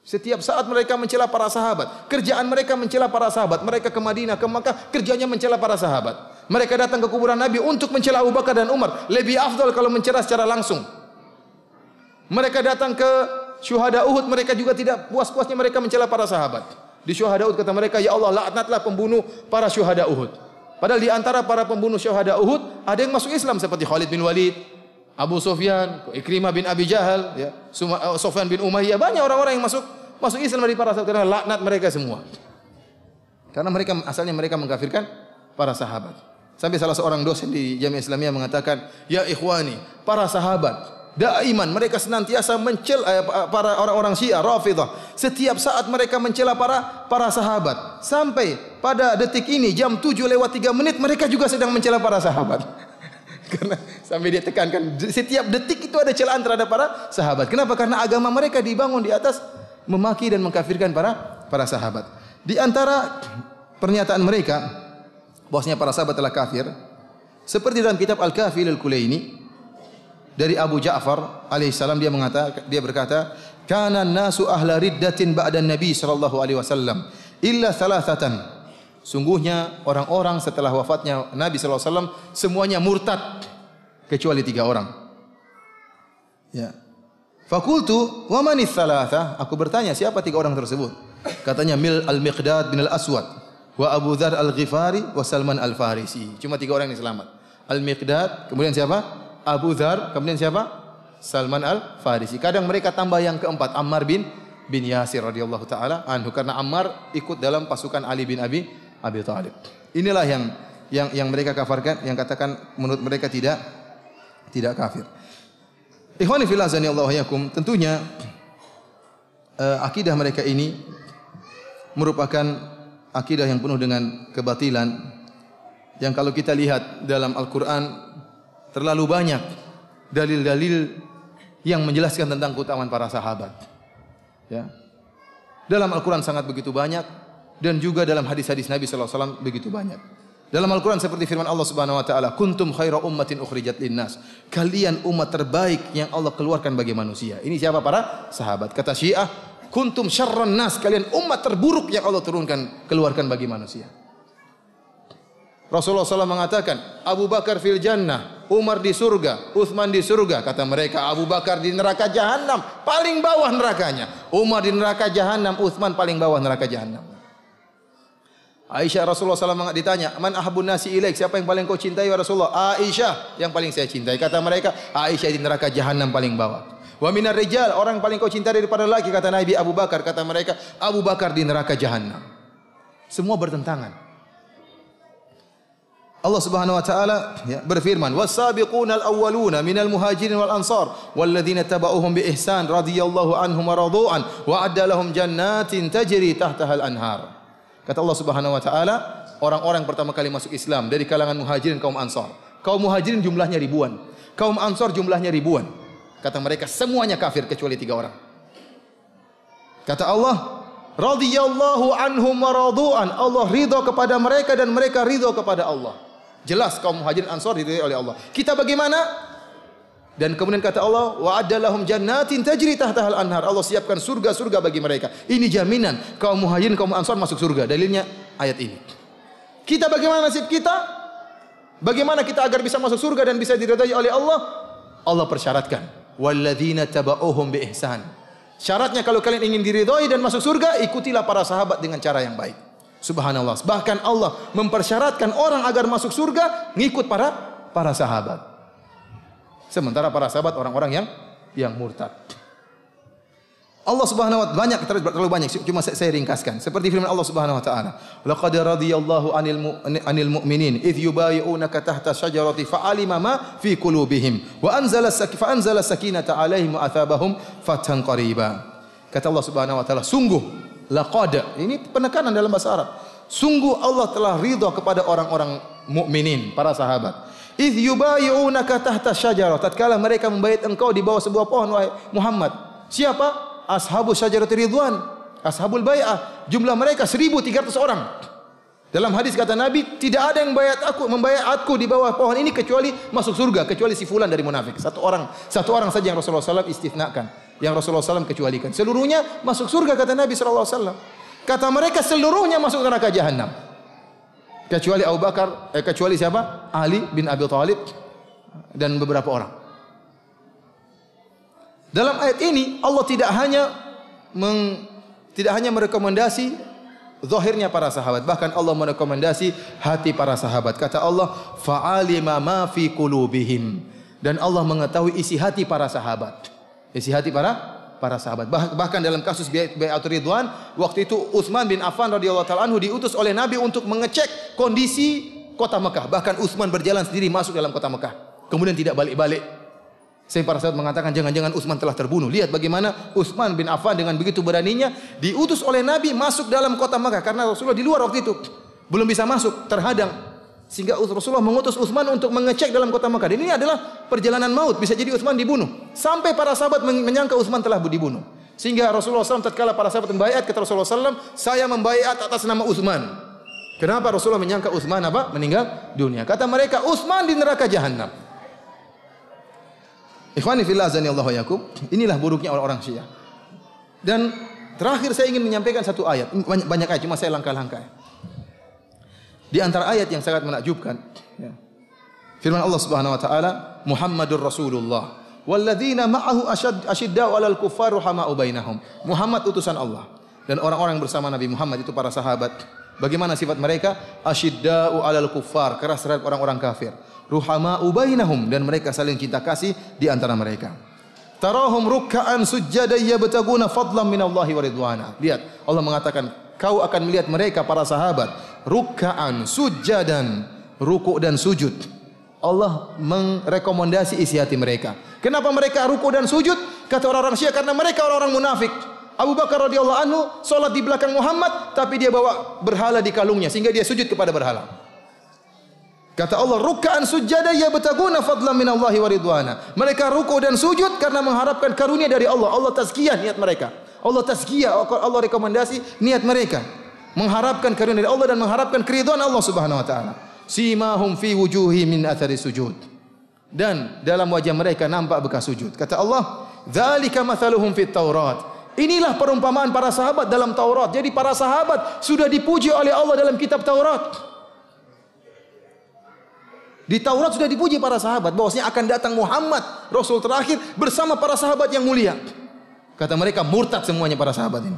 Setiap saat mereka mencela para sahabat. Kerjaan mereka mencela para sahabat. Mereka ke Madinah, ke Makkah, kerjanya mencela para sahabat. Mereka datang ke kuburan Nabi untuk mencela Abu Bakar dan Umar. Lebih afdal kalau mencela secara langsung. Mereka datang ke syuhada Uhud, mereka juga tidak puas-puasnya mereka mencela para sahabat. Di syuhada Uhud kata mereka, ya Allah laknatlah pembunuh para syuhada Uhud. Padahal di antara para pembunuh syuhada Uhud ada yang masuk Islam seperti Khalid bin Walid, Abu Sufyan, Ikrimah bin Abi Jahal, ya, Sufyan bin Umayyah, banyak orang-orang yang masuk Islam dari para sahabat. Karena laknat mereka semua. Karena asalnya mereka mengkafirkan para sahabat. Sampai salah seorang dosen di Jamiah Islamiyah mengatakan, ya ikhwani, para sahabat daiman mereka senantiasa mencela para orang-orang Syiah Rafidhah. Setiap saat mereka mencela para sahabat. Sampai pada detik ini jam 7:03 mereka juga sedang mencela para sahabat. Karena sampai dia tekankan setiap detik itu ada celaan terhadap para sahabat. Kenapa? Karena agama mereka dibangun di atas memaki dan mengkafirkan para sahabat. Di antara pernyataan mereka bahwasanya para sahabat telah kafir, seperti dalam kitab Al-Kafil Al-Kulaini dari Abu Ja'far alaihissalam, dia berkata, kana nasu ahla riddatin ba'da Nabi sallallahu alaihi wasallam illa thalathatan. Sungguhnya orang-orang setelah wafatnya Nabi sallallahu alaihi wasallam semuanya murtad kecuali 3 orang. Ya. Fakultu wa man ats-tsalatsa? Aku bertanya, siapa 3 orang tersebut? Katanya Al-Miqdad bin Al-Aswad wa Abu Dzar Al-Ghifari wa Salman Al-Farisi. Cuma 3 orang yang selamat. Al-Miqdad, kemudian siapa? Abu Dzar, kemudian siapa? Salman Al-Farisi. Kadang mereka tambah yang keempat, Ammar bin Yasir radhiyallahu taala anhu, karena Ammar ikut dalam pasukan Ali bin Abi Thalib. Inilah yang mereka kafirkan, yang katakan menurut mereka tidak kafir. Ikhwani fillah azanillahu wa iyyakum, tentunya akidah mereka ini merupakan akidah yang penuh dengan kebatilan, yang kalau kita lihat dalam Al-Quran terlalu banyak dalil-dalil yang menjelaskan tentang keutamaan para sahabat. Ya. Dalam Al-Quran sangat begitu banyak, dan juga dalam hadis-hadis Nabi SAW begitu banyak. Dalam Al-Quran seperti firman Allah Subhanahu Wa Taala, kuntum khaira ummatin ukhrijat linnas. Kalian umat terbaik yang Allah keluarkan bagi manusia. Ini siapa? Para sahabat. Kata Syiah, kuntum syarran nas. Kalian umat terburuk yang Allah keluarkan bagi manusia. Rasulullah SAW mengatakan, Abu Bakar fil jannah, Umar di surga, Utsman di surga. Kata mereka, Abu Bakar di neraka jahanam, paling bawah nerakanya. Umar di neraka jahanam, Utsman paling bawah neraka jahanam. Aisyah, Rasulullah SAW ditanya, man ahabun nasi ilaik, siapa yang paling kau cintai ya Rasulullah? Aisyah yang paling saya cintai. Kata mereka, Aisyah di neraka jahanam paling bawah. Wa minar rijal, orang paling kau cintai daripada laki, kata Nabi Abu Bakar. Kata mereka, Abu Bakar di neraka jahanam. Semua bertentangan. Allah Subhanahu wa taala berfirman, "Was-sabiqunal awwaluna minal muhajirin wal ansar walladzina tabauhum bi ihsan radhiyallahu anhum wa radu'an wa adda lahum jannatin tajri tahtaha al-anhar." Kata Allah Subhanahu wa taala, orang-orang pertama kali masuk Islam dari kalangan muhajirin kaum ansar. Kaum muhajirin jumlahnya ribuan, kaum ansar jumlahnya ribuan. Kata mereka semuanya kafir kecuali 3 orang. Kata Allah, radhiyallahu anhum wa radu'an. Allah ridha kepada mereka dan mereka ridha kepada Allah. Jelas kaum muhajirin ansar diridhai oleh Allah. Kita bagaimana? Dan kemudian kata Allah, wa adalahum jannatin tajri tahtaha al-anhar. Allah siapkan surga-surga bagi mereka. Ini jaminan kaum muhajirin kaum ansar masuk surga. Dalilnya ayat ini. Kita bagaimana nasib kita? Bagaimana kita agar bisa masuk surga dan bisa diridhai oleh Allah? Allah persyaratkan, walladzina tabauhum bi ihsan. Syaratnya kalau kalian ingin diridhai dan masuk surga, ikutilah para sahabat dengan cara yang baik. Subhanallah. Bahkan Allah mempersyaratkan orang agar masuk surga ngikut para sahabat. Sementara para sahabat orang-orang yang murtad. Allah Subhanahu wa taala terlalu banyak, cuma saya ringkaskan. Seperti firman Allah Subhanahu wa taala, laqad radiyallahu 'anil mu'minin idh yubayyi'unaka tahta syajarati fa'alima ma fi qulubihim wa anzala sakinata 'alaihim wa athabahum fathan qariba. Kata Allah Subhanahu wa taala, sungguh laqad, ini penekanan dalam bahasa Arab. Sungguh Allah telah ridha kepada orang-orang mukminin, para sahabat. Idh yubayyi'unaka tahta syajarah, tatkala mereka membaiat engkau di bawah sebuah pohon wahai Muhammad. Siapa? Ashabus syajarati ridwan, ashabul bai'ah. Jumlah mereka 1.300 orang. Dalam hadis kata Nabi, tidak ada yang membaiatku di bawah pohon ini kecuali masuk surga, kecuali si fulan dari munafik. Satu orang saja yang Rasulullah SAW istifnakan, yang Rasulullah SAW kecualikan. Seluruhnya masuk surga kata Nabi SAW. Kata mereka seluruhnya masuk neraka jahanam. Kecuali Abu Bakar, kecuali siapa? Ali bin Abi Thalib dan beberapa orang. Dalam ayat ini Allah tidak hanya merekomendasi zahirnya para sahabat, bahkan Allah merekomendasi hati para sahabat. Kata Allah, fa'alima ma fi qulubihim, dan Allah mengetahui isi hati para sahabat. Isi hati para sahabat. Bahkan dalam kasus Bai'atul Ridwan, waktu itu Utsman bin Affan radhiyallahu taala anhu diutus oleh Nabi untuk mengecek kondisi kota Mekah. Bahkan Utsman berjalan sendiri masuk dalam kota Mekah, kemudian tidak balik-balik. Saya para sahabat mengatakan jangan-jangan Utsman telah terbunuh. Lihat bagaimana Utsman bin Affan dengan begitu beraninya diutus oleh Nabi masuk dalam kota Makkah, karena Rasulullah di luar waktu itu belum bisa masuk, terhadang. Sehingga Rasulullah mengutus Utsman untuk mengecek dalam kota Makkah. Dan ini adalah perjalanan maut, bisa jadi Utsman dibunuh. Sampai para sahabat menyangka Utsman telah dibunuh. Sehingga Rasulullah SAW tatkala para sahabat membaiat, kata Rasulullah SAW, saya membaiat atas nama Utsman. Kenapa Rasulullah menyangka Utsman meninggal dunia? Kata mereka, Utsman di neraka jahanam. Ikhwani fillah azanillahu wa iyyakum, inilah buruknya orang-orang Syiah. Dan terakhir saya ingin menyampaikan satu ayat. Banyak ayat, cuma saya langkah-langkah. Di antara ayat yang sangat menakjubkan, ya. Firman Allah Subhanahu wa taala, Muhammadur Rasulullah walladzina ma'ahu asyidda'u 'alal kuffar rahama'u bainahum. Muhammad utusan Allah, dan orang-orang bersama Nabi Muhammad itu para sahabat. Bagaimana sifat mereka? Asyidda'u 'alal kuffar, keras terhadap orang-orang kafir. Ruhama'u bainahum, dan mereka saling cinta kasih di antara mereka. Tarahum ruk'an sujjadan yabtaguna fadlan minallahi wa ridwana. Lihat, Allah mengatakan, kau akan melihat mereka para sahabat ruk'an sujjadan, ruku' dan sujud. Allah merekomendasi isi hati mereka. Kenapa mereka ruku' dan sujud? Kata orang-orang Syiah, karena mereka orang-orang munafik. Abu Bakar radhiyallahu anhu salat di belakang Muhammad, tapi dia bawa berhala di kalungnya sehingga dia sujud kepada berhala. Kata Allah, ruk'an sujada yabtaguna fadlan minallahi wa ridwana. Mereka ruku dan sujud karena mengharapkan karunia dari Allah. Allah tazkiyah niat mereka. Allah tazkiyah, Allah rekomendasi niat mereka. Mengharapkan karunia dari Allah dan mengharapkan keridhaan Allah Subhanahu wa taala. Simahum fi wujuhi min athari sujud. Dan dalam wajah mereka nampak bekas sujud. Kata Allah, dzalika mathaluhum fit Taurat. Inilah perumpamaan para sahabat dalam Taurat. Jadi para sahabat sudah dipuji oleh Allah dalam kitab Taurat. Di Taurat sudah dipuji para sahabat bahwasanya akan datang Muhammad, Rasul terakhir bersama para sahabat yang mulia. Kata mereka murtad semuanya para sahabat ini.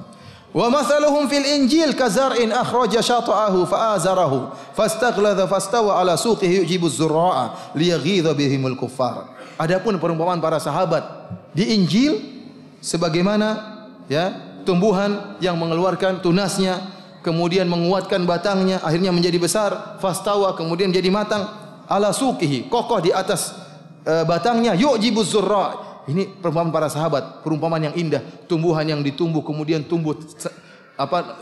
Wa mathaluhum fil Injil kazar'in akhraja shata'ahu fa'azarahu fastaghladha fastawa ala suqihi yujibu az-zurra'a liyaghidha bihimul kuffar. Adapun perumpamaan para sahabat di Injil sebagaimana tumbuhan yang mengeluarkan tunasnya, kemudian menguatkan batangnya, akhirnya menjadi besar, fastawa, kemudian menjadi matang, ala suqihi, kokoh di atas batangnya, yu'jibuz zurra. Ini perumpamaan para sahabat, perumpamaan yang indah, tumbuhan yang ditumbuh kemudian tumbuh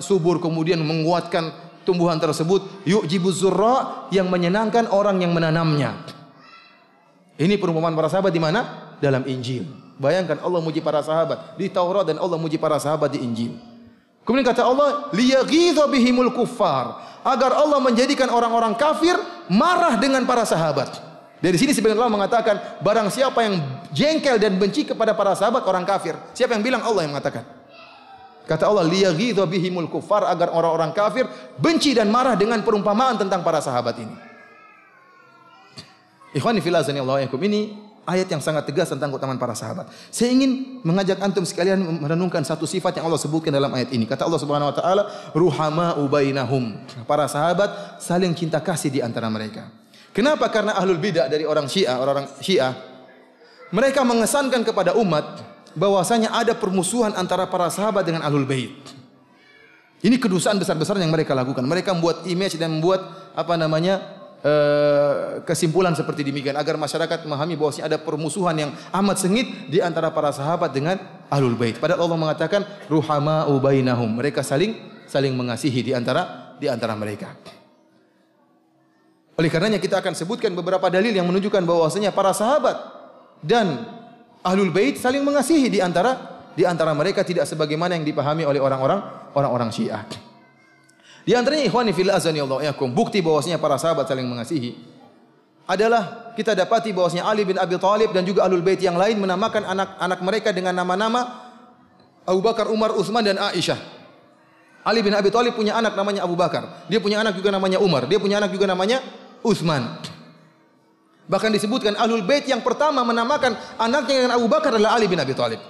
subur, kemudian menguatkan tumbuhan tersebut, yu'jibuz zurra, yang menyenangkan orang yang menanamnya. Ini perumpamaan para sahabat di mana? Dalam Injil. Bayangkan Allah muji para sahabat di Taurat dan Allah muji para sahabat di Injil. Kemudian kata Allah, liyaghidha bihimul kuffar, agar Allah menjadikan orang-orang kafir marah dengan para sahabat. Dari sini sebagian ulama mengatakan, barang siapa yang jengkel dan benci kepada para sahabat orang kafir. Siapa yang bilang? Allah yang mengatakan. Kata Allah, liyaghidha bihimul kuffar, agar orang-orang kafir benci dan marah dengan perumpamaan tentang para sahabat ini. Ikhwani fillah azanillahu wa iyyakum, ini ayat yang sangat tegas tentang keutamaan para sahabat. Saya ingin mengajak antum sekalian merenungkan satu sifat yang Allah sebutkan dalam ayat ini. Kata Allah Subhanahu wa taala, ruhama'u bainahum. Para sahabat saling cinta kasih di antara mereka. Kenapa? Karena ahlul bidah dari orang Syiah, mereka mengesankan kepada umat bahwasanya ada permusuhan antara para sahabat dengan ahlul bait. Ini kedustaan besar-besar yang mereka lakukan. Mereka membuat image dan membuat kesimpulan seperti demikian agar masyarakat memahami bahwasanya ada permusuhan yang amat sengit di antara para sahabat dengan ahlul bait. Padahal Allah mengatakan ruhama'u bainahum. Mereka saling mengasihi di antara mereka. Oleh karenanya kita akan sebutkan beberapa dalil yang menunjukkan bahwasanya para sahabat dan ahlul bait saling mengasihi di antara mereka, tidak sebagaimana yang dipahami oleh orang-orang Syiah. Di antaranya ikhwani fillah azanillahu wa iyyakum, bukti bahwasanya para sahabat saling mengasihi adalah kita dapati bahwasanya Ali bin Abi Thalib dan juga ahlul bait yang lain menamakan anak-anak mereka dengan nama-nama Abu Bakar, Umar, Utsman dan Aisyah. Ali bin Abi Thalib punya anak namanya Abu Bakar, dia punya anak juga namanya Umar, dia punya anak juga namanya Utsman. Bahkan disebutkan ahlul bait yang pertama menamakan anaknya dengan Abu Bakar adalah Ali bin Abi Thalib.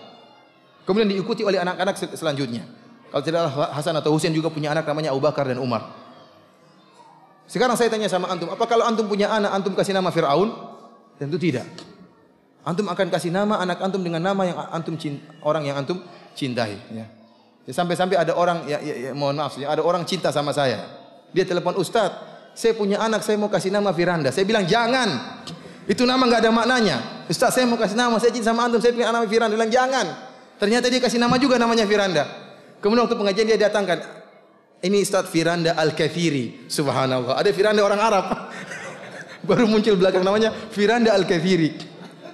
Kemudian diikuti oleh anak-anak selanjutnya. Kalau tidak Hasan atau Husain juga punya anak namanya Abu Bakar dan Umar. Sekarang saya tanya sama antum, apa kalau antum punya anak, antum kasih nama Fir'aun? Tentu tidak. Antum akan kasih nama anak antum dengan nama yang orang yang antum cintai. Ya. Sampai-sampai ada orang, mohon maaf, ada orang cinta sama saya. Dia telepon, Ustaz, saya punya anak, saya mau kasih nama Firanda. Saya bilang jangan, itu nama enggak ada maknanya. Ustaz, saya mau kasih nama, saya cinta sama antum, saya punya nama Firanda. Dia bilang jangan. Ternyata dia kasih nama juga namanya Firanda. Kemudian waktu pengajian dia datangkan, ini Ustaz Firanda Al-Kathiri. Subhanallah, ada Firanda orang Arab. Baru muncul belakang namanya Firanda Al-Kathiri.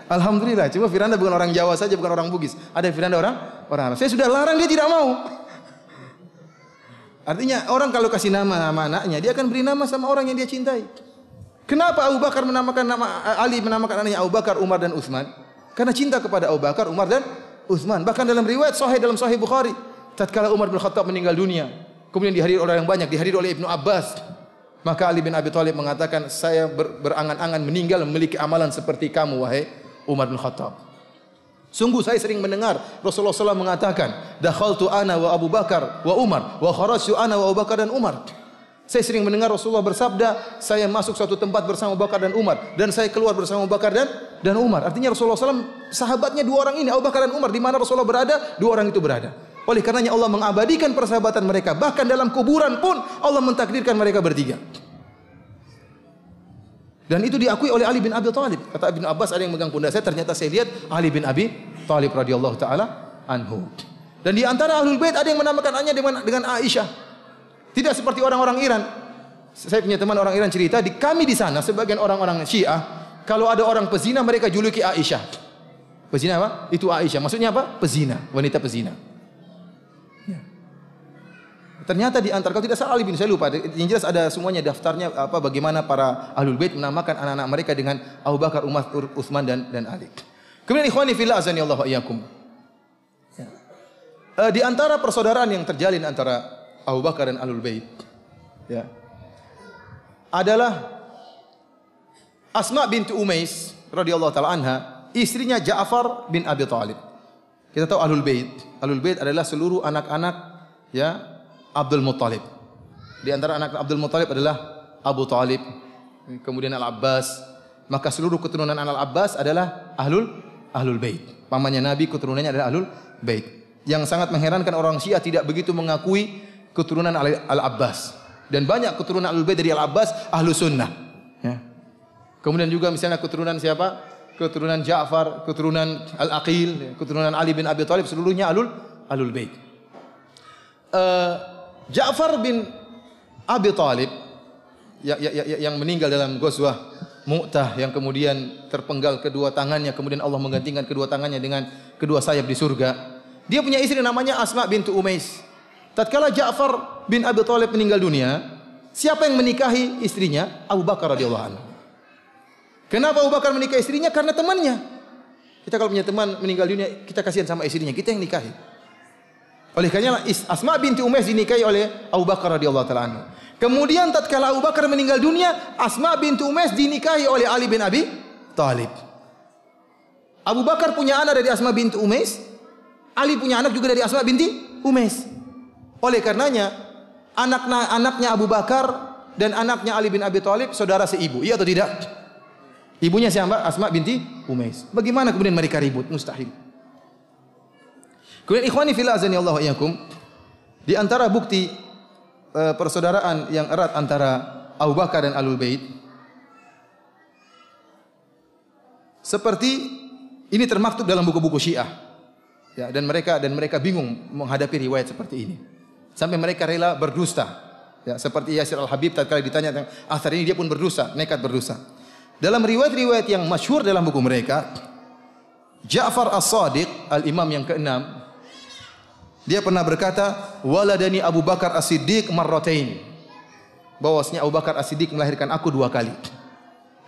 Alhamdulillah, cuma Firanda bukan orang Jawa saja, bukan orang Bugis. Ada Firanda orang Arab. Saya sudah larang, dia tidak mau. Artinya orang kalau kasih nama anaknya, dia akan beri nama sama orang yang dia cintai. Kenapa Abu Bakar menamakan nama Ali menamakan anaknya Abu Bakar, Umar dan Utsman? Karena cinta kepada Abu Bakar, Umar dan Utsman. Bahkan dalam riwayat dalam Sahih Bukhari, tatkala Umar bin Khattab meninggal dunia, kemudian dihadiri orang yang banyak, dihadiri oleh Ibnu Abbas, maka Ali bin Abi Thalib mengatakan, saya berangan-angan meninggal memiliki amalan seperti kamu, wahai Umar bin Khattab. Sungguh saya sering mendengar Rasulullah SAW mengatakan, dakhaltu ana wa Abu Bakar wa Umar wa kharajtu ana wa Abu Bakar dan Umar. Saya sering mendengar Rasulullah bersabda, saya masuk suatu tempat bersama Abu Bakar dan Umar, dan saya keluar bersama Abu Bakar dan Umar. Artinya Rasulullah SAW sahabatnya dua orang ini, Abu Bakar dan Umar. Di mana Rasulullah berada, dua orang itu berada. Oleh karenanya Allah mengabadikan persahabatan mereka. Bahkan dalam kuburan pun Allah mentakdirkan mereka bertiga. Dan itu diakui oleh Ali bin Abi Thalib. Kata Ibnu Abbas, ada yang megang pundak saya, ternyata saya lihat Ali bin Abi Thalib radhiyallahu taala anhu. Dan di antara Ahlul Bait ada yang menamakan anaknya dengan Aisyah. Tidak seperti orang-orang Iran. Saya punya teman orang Iran cerita, kami di sana sebagian orang-orang Syiah, kalau ada orang pezina mereka juluki Aisyah. Pezina apa? Itu Aisyah. Maksudnya apa? Pezina, wanita pezina. Ya. Ternyata di antara, kalau tidak salah Ali bin, saya lupa. Yang jelas ada semuanya daftarnya apa, bagaimana para Ahlul Bait menamakan anak-anak mereka dengan Abu Bakar, Umar, Utsman dan Ali. Kemudian ikhwani fillah azanillahu wa iyyakum. Di antara persaudaraan yang terjalin antara Abu Bakar dan Ahlul Bait, ya, adalah Asma binti Umais radhiyallahu taala anha, istrinya Ja'far bin Abi Thalib. Kita tahu Ahlul Bait. Ahlul Bait adalah seluruh anak-anak ya Abdul Muttalib. Di antara anak Abdul Muttalib adalah Abu Thalib, kemudian Al-Abbas. Maka seluruh keturunan Al-Abbas adalah Ahlul Bait. Pamannya Nabi keturunannya adalah Ahlul Bait. Yang sangat mengherankan orang Syiah tidak begitu mengakui keturunan Al-Abbas. Dan banyak keturunan Ahlul Bait dari Al-Abbas Ahlu Sunnah. Ya. Kemudian juga misalnya keturunan siapa? Keturunan Ja'far, keturunan Al-Aqil, keturunan Ali bin Abi Thalib, seluruhnya Ahlul Bait. Ja'far bin Abi Thalib yang meninggal dalam Ghazwah Mu'tah, yang kemudian terpenggal kedua tangannya, kemudian Allah menggantikan kedua tangannya dengan kedua sayap di surga. Dia punya istri namanya Asma bintu Umais. Tatkala Ja'far bin Abi Thalib meninggal dunia, siapa yang menikahi istrinya? Abu Bakar radhiyallahu anhu. Kenapa Abu Bakar menikahi istrinya? Karena temannya. Kita kalau punya teman meninggal dunia, kita kasihan sama istrinya, kita yang nikahi. Oleh karena Asma binti Umais dinikahi oleh Abu Bakar radhiyallahu taala anhu. Kemudian tatkala Abu Bakar meninggal dunia, Asma binti Umais dinikahi oleh Ali bin Abi Thalib. Abu Bakar punya anak dari Asma binti Umais, Ali punya anak juga dari Asma binti Umais. Oleh karenanya, anaknya Abu Bakar dan anaknya Ali bin Abi Thalib saudara seibu, iya atau tidak? Ibunya siapa? Asma binti Umais. Bagaimana kemudian mereka ribut? Mustahil. Kemudian ikhwani fillah azanillahu wa iyyakum, di antara bukti persaudaraan yang erat antara Abu Bakar dan Ahlul Bait, seperti ini termaktub dalam buku-buku Syiah. Ya, dan mereka bingung menghadapi riwayat seperti ini. Sampai mereka rela berdusta. Ya, seperti Yasir Al-Habib tatkala ditanya tentang asar ini, dia pun berdusta, nekat berdusta. Dalam riwayat-riwayat yang masyhur dalam buku mereka, Ja'far As-Shadiq, al-imam yang keenam, dia pernah berkata, "Waladani Abu Bakar As-Siddiq marratain." Bahwasanya Abu Bakar As-Siddiq melahirkan aku 2 kali.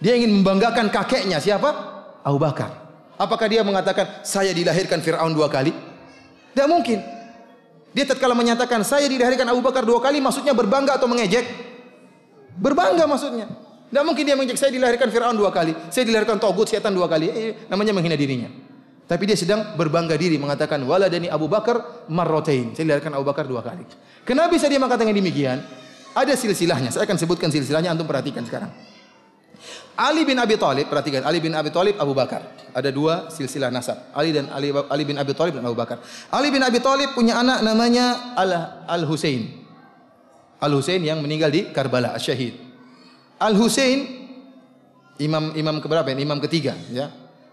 Dia ingin membanggakan kakeknya, siapa? Abu Bakar. Apakah dia mengatakan saya dilahirkan Fir'aun 2 kali? Tidak mungkin. Dia tatkala menyatakan saya dilahirkan Abu Bakar 2 kali, maksudnya berbangga atau mengejek? Berbangga maksudnya. Tidak mungkin dia mengejek saya dilahirkan Fir'aun 2 kali, saya dilahirkan Togut setan 2 kali. Namanya menghina dirinya. Tapi dia sedang berbangga diri mengatakan waladani Abu Bakar marratain. Saya dilahirkan Abu Bakar 2 kali. Kenapa bisa dia mengatakan demikian? Ada silsilahnya. Saya akan sebutkan silsilahnya, antum perhatikan sekarang. Ali bin Abi Thalib, perhatikan, Ali bin Abi Thalib, Abu Bakar. Ada 2 silsilah nasab. Ali bin Abi Thalib dan Abu Bakar. Ali bin Abi Thalib punya anak namanya Al-Husain. Al-Husain yang meninggal di Karbala, syahid. Al-Husain imam keberapa? Imam ketiga, ya.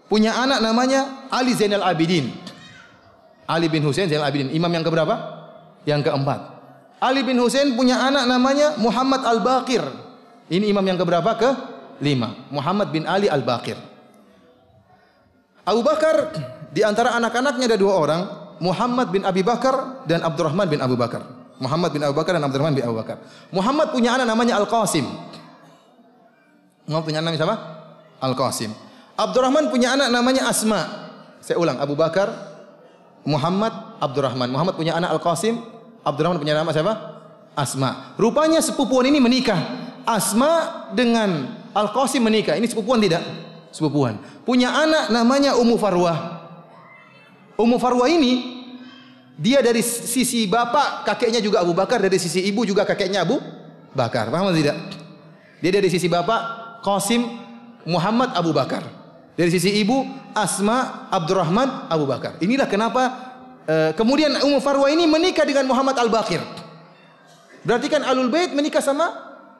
Punya anak namanya Ali Zainal Abidin. Ali bin Husain Zainal Abidin, imam yang keberapa? Yang keempat. Ali bin Husain punya anak namanya Muhammad Al-Baqir. Ini imam yang keberapa? Ke-5. Muhammad bin Ali Al-Baqir. Abu Bakar di antara anak-anaknya ada 2 orang, Muhammad bin Abi Bakar dan Abdurrahman bin Abu Bakar. Muhammad bin Abu Bakar dan Abdurrahman bin Abu Bakar. Muhammad punya anak namanya Al-Qasim. Muhammad punya anak namanya siapa? Al-Qasim. Abdurrahman punya anak namanya Asma. Saya ulang, Abu Bakar, Muhammad, Abdurrahman. Muhammad punya anak Al-Qasim, Abdurrahman punya nama siapa? Asma. Rupanya sepupuan ini menikah. Asma dengan Al-Qasim menikah. Ini sepupuan tidak? Sepupuan. Punya anak namanya Ummu Farwah. Ummu Farwah ini dia dari sisi bapak kakeknya juga Abu Bakar, dari sisi ibu juga kakeknya Abu Bakar. Paham atau tidak? Dia dari sisi bapak Qasim Muhammad Abu Bakar. Dari sisi ibu Asma Abdurrahman Abu Bakar. Inilah kenapa kemudian Ummu Farwah ini menikah dengan Muhammad Al-Baqir. Berarti kan Ahlul Bait menikah sama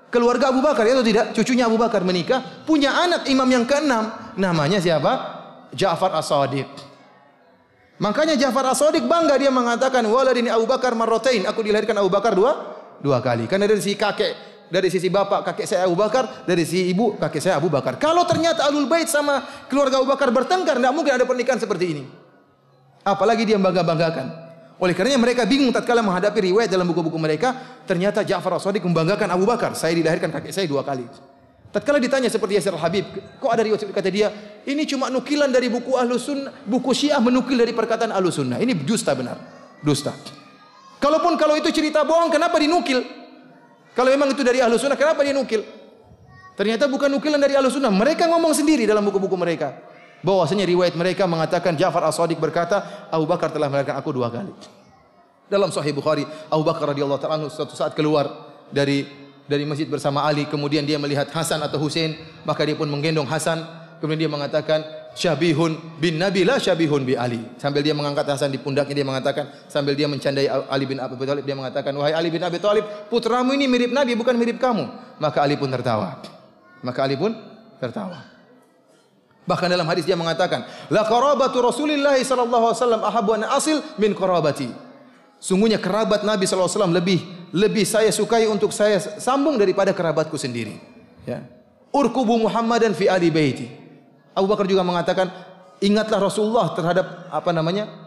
keluarga Abu Bakar, ya atau tidak? Cucunya Abu Bakar menikah, punya anak imam yang ke-6. Namanya siapa? Ja'far As-Shadiq. Makanya Ja'far As-Shadiq bangga, dia mengatakan waladini Abu Bakar marratain, aku dilahirkan Abu Bakar dua kali. Karena dari sisi kakek, dari sisi bapak kakek saya Abu Bakar, dari sisi ibu kakek saya Abu Bakar. Kalau ternyata Ahlul Bait sama keluarga Abu Bakar bertengkar, tidak mungkin ada pernikahan seperti ini. Apalagi dia bangga-banggakan. Oleh karenanya mereka bingung tatkala menghadapi riwayat dalam buku-buku mereka, ternyata Ja'far As-Shadiq membanggakan Abu Bakar, saya dilahirkan kakek saya 2 kali. Tatkala ditanya seperti Yasir Al-Habib, kok ada riwayat, kata dia, ini cuma nukilan dari buku Ahlus Sunnah, buku Syiah menukil dari perkataan Ahlus Sunnah. Ini dusta benar, dusta. Kalau itu cerita bohong, kenapa dinukil? Kalau memang itu dari Ahlus Sunnah, kenapa dinukil? Ternyata bukan nukilan dari Ahlus Sunnah, mereka ngomong sendiri dalam buku-buku mereka. Bahwasanya riwayat mereka mengatakan Ja'far As-Shadiq berkata, Abu Bakar telah melahirkan aku 2 kali. Dalam Sahih Bukhari, Abu Bakar radhiyallahu ta'ala anhu suatu saat keluar dari masjid bersama Ali, kemudian dia melihat Hasan atau Husain, maka dia pun menggendong Hasan, kemudian dia mengatakan syabihun bin Nabi la syabihun bi Ali. Sambil dia mengangkat Hasan di pundaknya, dia mengatakan, sambil dia mencandai Ali bin Abi Thalib, dia mengatakan, wahai Ali bin Abi Thalib, putramu ini mirip Nabi bukan mirip kamu. Maka Ali pun tertawa. Bahkan dalam hadis dia mengatakan, la qarabatu Rasulillah sallallahu alaihi wasallam ahabbu an asil min qarabati. Sungguhnya kerabat Nabi sallallahu alaihi wasallam lebih saya sukai untuk saya sambung daripada kerabatku sendiri. Ya. Urkubu Muhammadan fi ali baiti. Abu Bakar juga mengatakan, ingatlah Rasulullah terhadap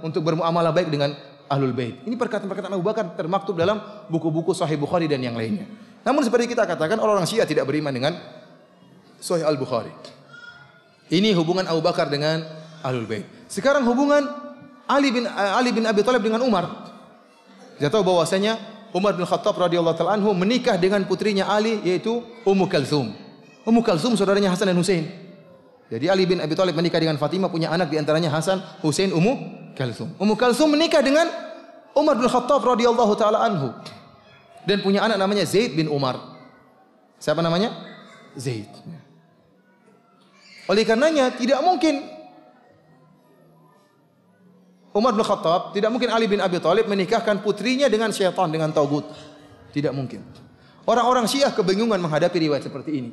untuk bermuamalah baik dengan Ahlul Bait. Ini perkataan-perkataan Abu Bakar termaktub dalam buku-buku Sahih Bukhari dan yang lainnya. Namun seperti kita katakan, orang-orang Syiah tidak beriman dengan Sahih Al-Bukhari. Ini hubungan Abu Bakar dengan Ahlul Bait. Sekarang hubungan Ali bin Abi Thalib dengan Umar. Kita tahu bahwasanya Umar bin Khattab radhiyallahu taala anhu menikah dengan putrinya Ali, yaitu Ummu Kalsum. Ummu Kalsum saudaranya Hasan dan Husain. Jadi Ali bin Abi Thalib menikah dengan Fatimah, punya anak di antaranya Hasan, Husain, Ummu Kalsum. Ummu Kalsum menikah dengan Umar bin Khattab radhiyallahu taala anhu dan punya anak namanya Zaid bin Umar. Siapa namanya? Zaid. Oleh karenanya tidak mungkin Umar bin Khattab, tidak mungkin Ali bin Abi Thalib menikahkan putrinya dengan syaitan, dengan taugut. Tidak mungkin. Orang-orang Syiah kebingungan menghadapi riwayat seperti ini.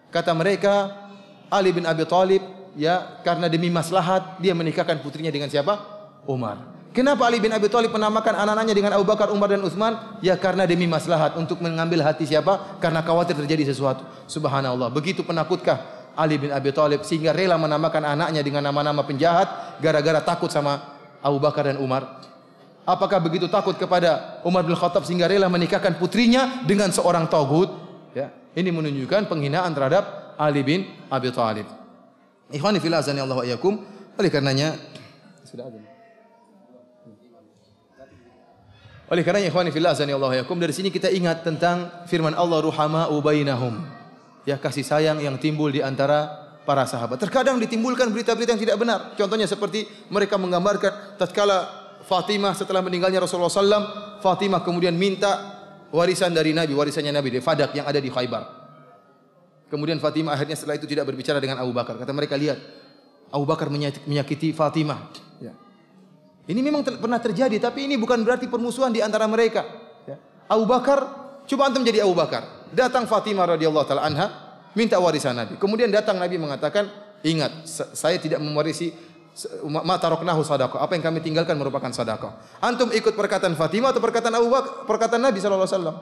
Kata mereka, Ali bin Abi Thalib, ya, karena demi maslahat dia menikahkan putrinya dengan siapa? Umar. Kenapa Ali bin Abi Thalib menamakan anak-anaknya dengan Abu Bakar, Umar dan Utsman? Ya karena demi maslahat, untuk mengambil hati siapa? Karena khawatir terjadi sesuatu. Subhanallah. Begitu penakutkah Ali bin Abi Thalib sehingga rela menamakan anaknya dengan nama-nama penjahat gara-gara takut sama Abu Bakar dan Umar? Apakah begitu takut kepada Umar bin Khattab sehingga rela menikahkan putrinya dengan seorang tagut? Ya, ini menunjukkan penghinaan terhadap Ali bin Abi Thalib. Ikhwani fillah azani Allah wa iyyakum. Oleh karenanya ikhwani fillah azani Allah wa iyyakum, dari sini kita ingat tentang firman Allah ruhama'u bainahum. Ya, kasih sayang yang timbul di antara para sahabat. Terkadang ditimbulkan berita-berita yang tidak benar. Contohnya seperti mereka menggambarkan tatkala Fatimah setelah meninggalnya Rasulullah SAW, Fatimah kemudian minta warisan dari Nabi, warisannya Nabi dari Fadak yang ada di Khaybar. Kemudian Fatimah akhirnya setelah itu tidak berbicara dengan Abu Bakar. Kata mereka, lihat, Abu Bakar menyakiti Fatimah. Ya. Ini memang pernah terjadi, tapi ini bukan berarti permusuhan di antara mereka. Ya. Abu Bakar, coba antum jadi Abu Bakar. Datang Fatimah radhiyallahu taala anha minta warisan Nabi. Kemudian datang Nabi mengatakan, ingat, saya tidak mewarisi ma taraknahu sadaqah. Apa yang kami tinggalkan merupakan sedekah. Antum ikut perkataan Fatimah atau perkataan Abu Bakar, perkataan Nabi sallallahu alaihi wasallam.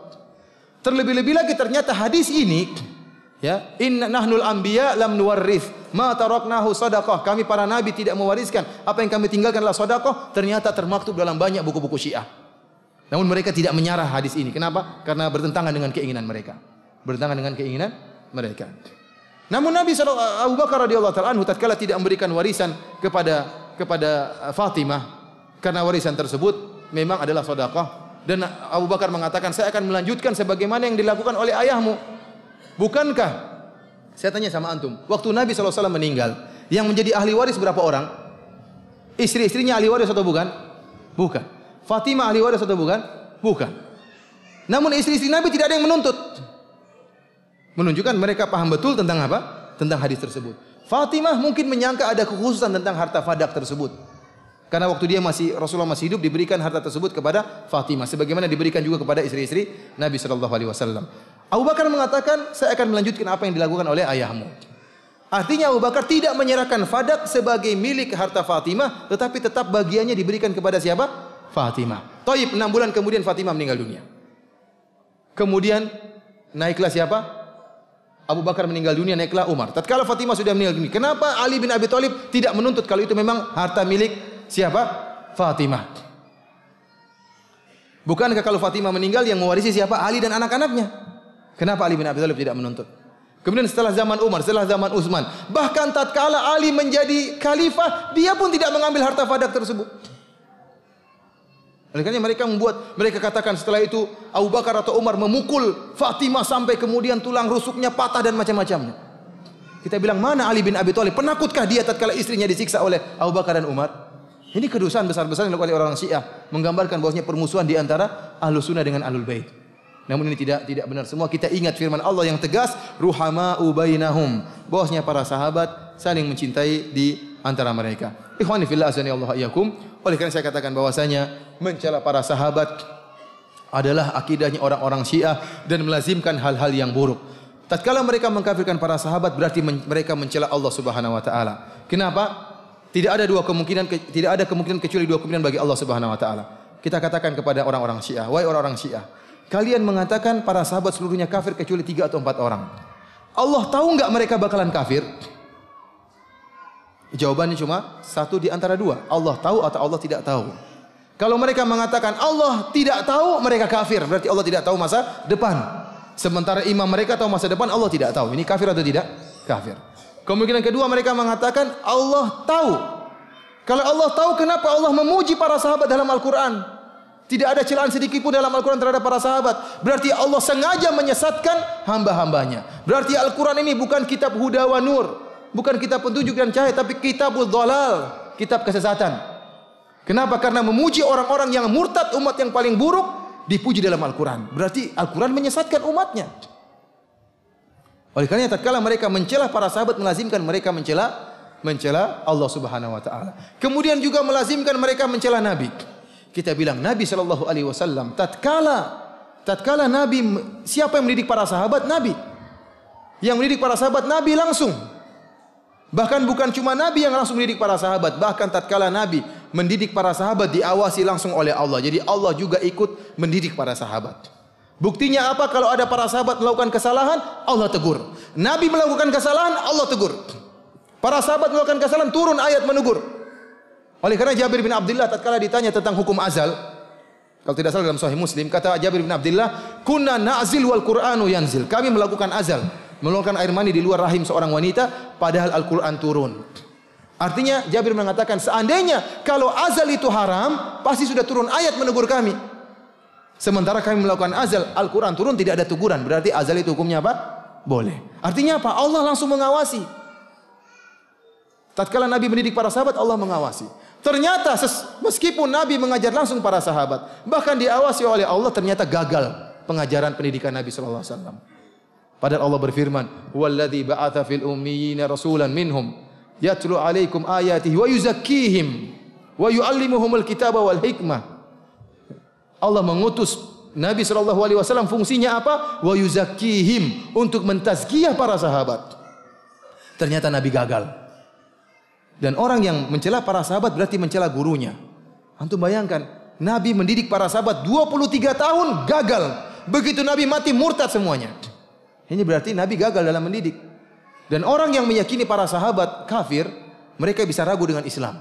Terlebih-lebih lagi ternyata hadis ini, ya, inna nahnul anbiya lam nuwarrits ma taraknahu sadaqah. Kami para nabi tidak mewariskan, apa yang kami tinggalkan adalah sedekah. Ternyata termaktub dalam banyak buku-buku Syiah. Namun mereka tidak menyarah hadis ini. Kenapa? Karena bertentangan dengan keinginan mereka. Bertentangan dengan keinginan mereka. Namun Nabi Abu Bakar radhiyallahu taala anhu tatkala tidak memberikan warisan kepada Fatimah, karena warisan tersebut memang adalah sedekah, dan Abu Bakar mengatakan, saya akan melanjutkan sebagaimana yang dilakukan oleh ayahmu. Bukankah, saya tanya sama antum, waktu Nabi SAW meninggal, yang menjadi ahli waris berapa orang? Istri-istrinya ahli waris atau bukan? Bukan. Fatimah ahli waris atau bukan? Bukan. Namun istri-istri Nabi tidak ada yang menuntut. Menunjukkan mereka paham betul tentang apa? Tentang hadis tersebut. Fatimah mungkin menyangka ada kekhususan tentang harta Fadak tersebut. Karena waktu Rasulullah masih hidup, diberikan harta tersebut kepada Fatimah, sebagaimana diberikan juga kepada istri-istri Nabi sallallahu alaihi wasallam. Abu Bakar mengatakan, saya akan melanjutkan apa yang dilakukan oleh ayahmu. Artinya Abu Bakar tidak menyerahkan Fadak sebagai milik harta Fatimah, tetapi tetap bagiannya diberikan kepada siapa? Fatimah. Taib, 6 bulan kemudian Fatimah meninggal dunia. Kemudian naiklah siapa? Abu Bakar meninggal dunia, naiklah Umar. Tatkala Fatimah sudah meninggal dunia, kenapa Ali bin Abi Thalib tidak menuntut kalau itu memang harta milik siapa? Fatimah. Bukankah kalau Fatimah meninggal yang mewarisi siapa? Ali dan anak-anaknya. Kenapa Ali bin Abi Thalib tidak menuntut? Kemudian setelah zaman Umar, setelah zaman Utsman, bahkan tatkala Ali menjadi khalifah, dia pun tidak mengambil harta Fadak tersebut. Oleh karena mereka katakan setelah itu Abu Bakar atau Umar memukul Fatimah sampai kemudian tulang rusuknya patah dan macam-macamnya. Kita bilang, mana Ali bin Abi Thalib? Penakutkah dia tatkala istrinya disiksa oleh Abu Bakar dan Umar? Ini kedosaan besar-besar yang dilakukan oleh orang Syiah, menggambarkan bahwasanya permusuhan di antara Ahlus Sunnah dengan Ahlul Bait. Namun ini tidak benar semua. Kita ingat firman Allah yang tegas, ruhama'u bainahum, bahwasanya para sahabat saling mencintai di antara mereka. Ikhwani fillah azani Allah iyyakum. Oleh karena saya katakan bahwasanya mencela para sahabat adalah akidahnya orang-orang Syiah dan melazimkan hal-hal yang buruk. Tatkala mereka mengkafirkan para sahabat berarti mereka mencela Allah Subhanahu wa taala. Kenapa? Tidak ada kemungkinan kecuali dua kemungkinan bagi Allah Subhanahu wa taala. Kita katakan kepada orang-orang Syiah, wahai orang-orang Syiah, kalian mengatakan para sahabat seluruhnya kafir kecuali 3 atau 4 orang. Allah tahu enggak mereka bakalan kafir? Jawabannya cuma satu di antara dua. Allah tahu atau Allah tidak tahu. Kalau mereka mengatakan Allah tidak tahu, mereka kafir. Berarti Allah tidak tahu masa depan. Sementara imam mereka tahu masa depan, Allah tidak tahu. Ini kafir atau tidak? Kafir. Kemungkinan kedua mereka mengatakan Allah tahu. Kalau Allah tahu, kenapa Allah memuji para sahabat dalam Al-Quran? Tidak ada celaan sedikit pun dalam Al-Quran terhadap para sahabat. Berarti Allah sengaja menyesatkan hamba-hambanya. Berarti Al-Quran ini bukan kitab huda wa nur, bukan kitab petunjuk dan cahaya, tapi kitabul dhalal, kitab kesesatan. Kenapa? Karena memuji orang-orang yang murtad, umat yang paling buruk, dipuji dalam Al-Quran. Berarti Al-Quran menyesatkan umatnya. Oleh karena tatkala mereka mencela para sahabat, melazimkan mereka mencela Allah Subhanahu wa taala. Kemudian juga melazimkan mereka mencela Nabi. Kita bilang Nabi sallallahu alaihi wasallam tatkala Nabi, siapa yang mendidik para sahabat? Nabi. Yang mendidik para sahabat Nabi langsung. Bahkan bukan cuma Nabi yang langsung mendidik para sahabat, bahkan tatkala Nabi mendidik para sahabat diawasi langsung oleh Allah. Jadi Allah juga ikut mendidik para sahabat. Buktinya apa? Kalau ada para sahabat melakukan kesalahan, Allah tegur. Nabi melakukan kesalahan, Allah tegur. Para sahabat melakukan kesalahan, turun ayat menegur. Oleh karena Jabir bin Abdullah tatkala ditanya tentang hukum azal, kalau tidak salah dalam Sahih Muslim, kata Jabir bin Abdullah, "Kunna na'zil wal Qur'anu yanzil." Kami melakukan azal, mengeluarkan air mani di luar rahim seorang wanita, padahal Al-Quran turun. Artinya Jabir mengatakan, seandainya kalau azal itu haram, pasti sudah turun ayat menegur kami. Sementara kami melakukan azal, Al-Quran turun, tidak ada teguran. Berarti azal itu hukumnya apa? Boleh. Artinya apa? Allah langsung mengawasi. Tatkala Nabi mendidik para sahabat, Allah mengawasi. Ternyata meskipun Nabi mengajar langsung para sahabat, bahkan diawasi oleh Allah, ternyata gagal pengajaran pendidikan Nabi sallallahu alaihi wasallam. Padahal Allah berfirman, "Huwallazi ba'atha fil ummiyina rasulan minhum yatlu 'alaikum ayatihi wa yuzakkihim wa yu'allimuhumul kitaba wal hikmah." Allah mengutus Nabi SAW, fungsinya apa? Wa yuzakkihim, untuk mentazkiyah para sahabat. Ternyata Nabi gagal. Dan orang yang mencela para sahabat berarti mencela gurunya. Antum bayangkan, Nabi mendidik para sahabat 23 tahun, gagal. Begitu Nabi mati, murtad semuanya. Ini berarti Nabi gagal dalam mendidik. Dan orang yang meyakini para sahabat kafir, mereka bisa ragu dengan Islam.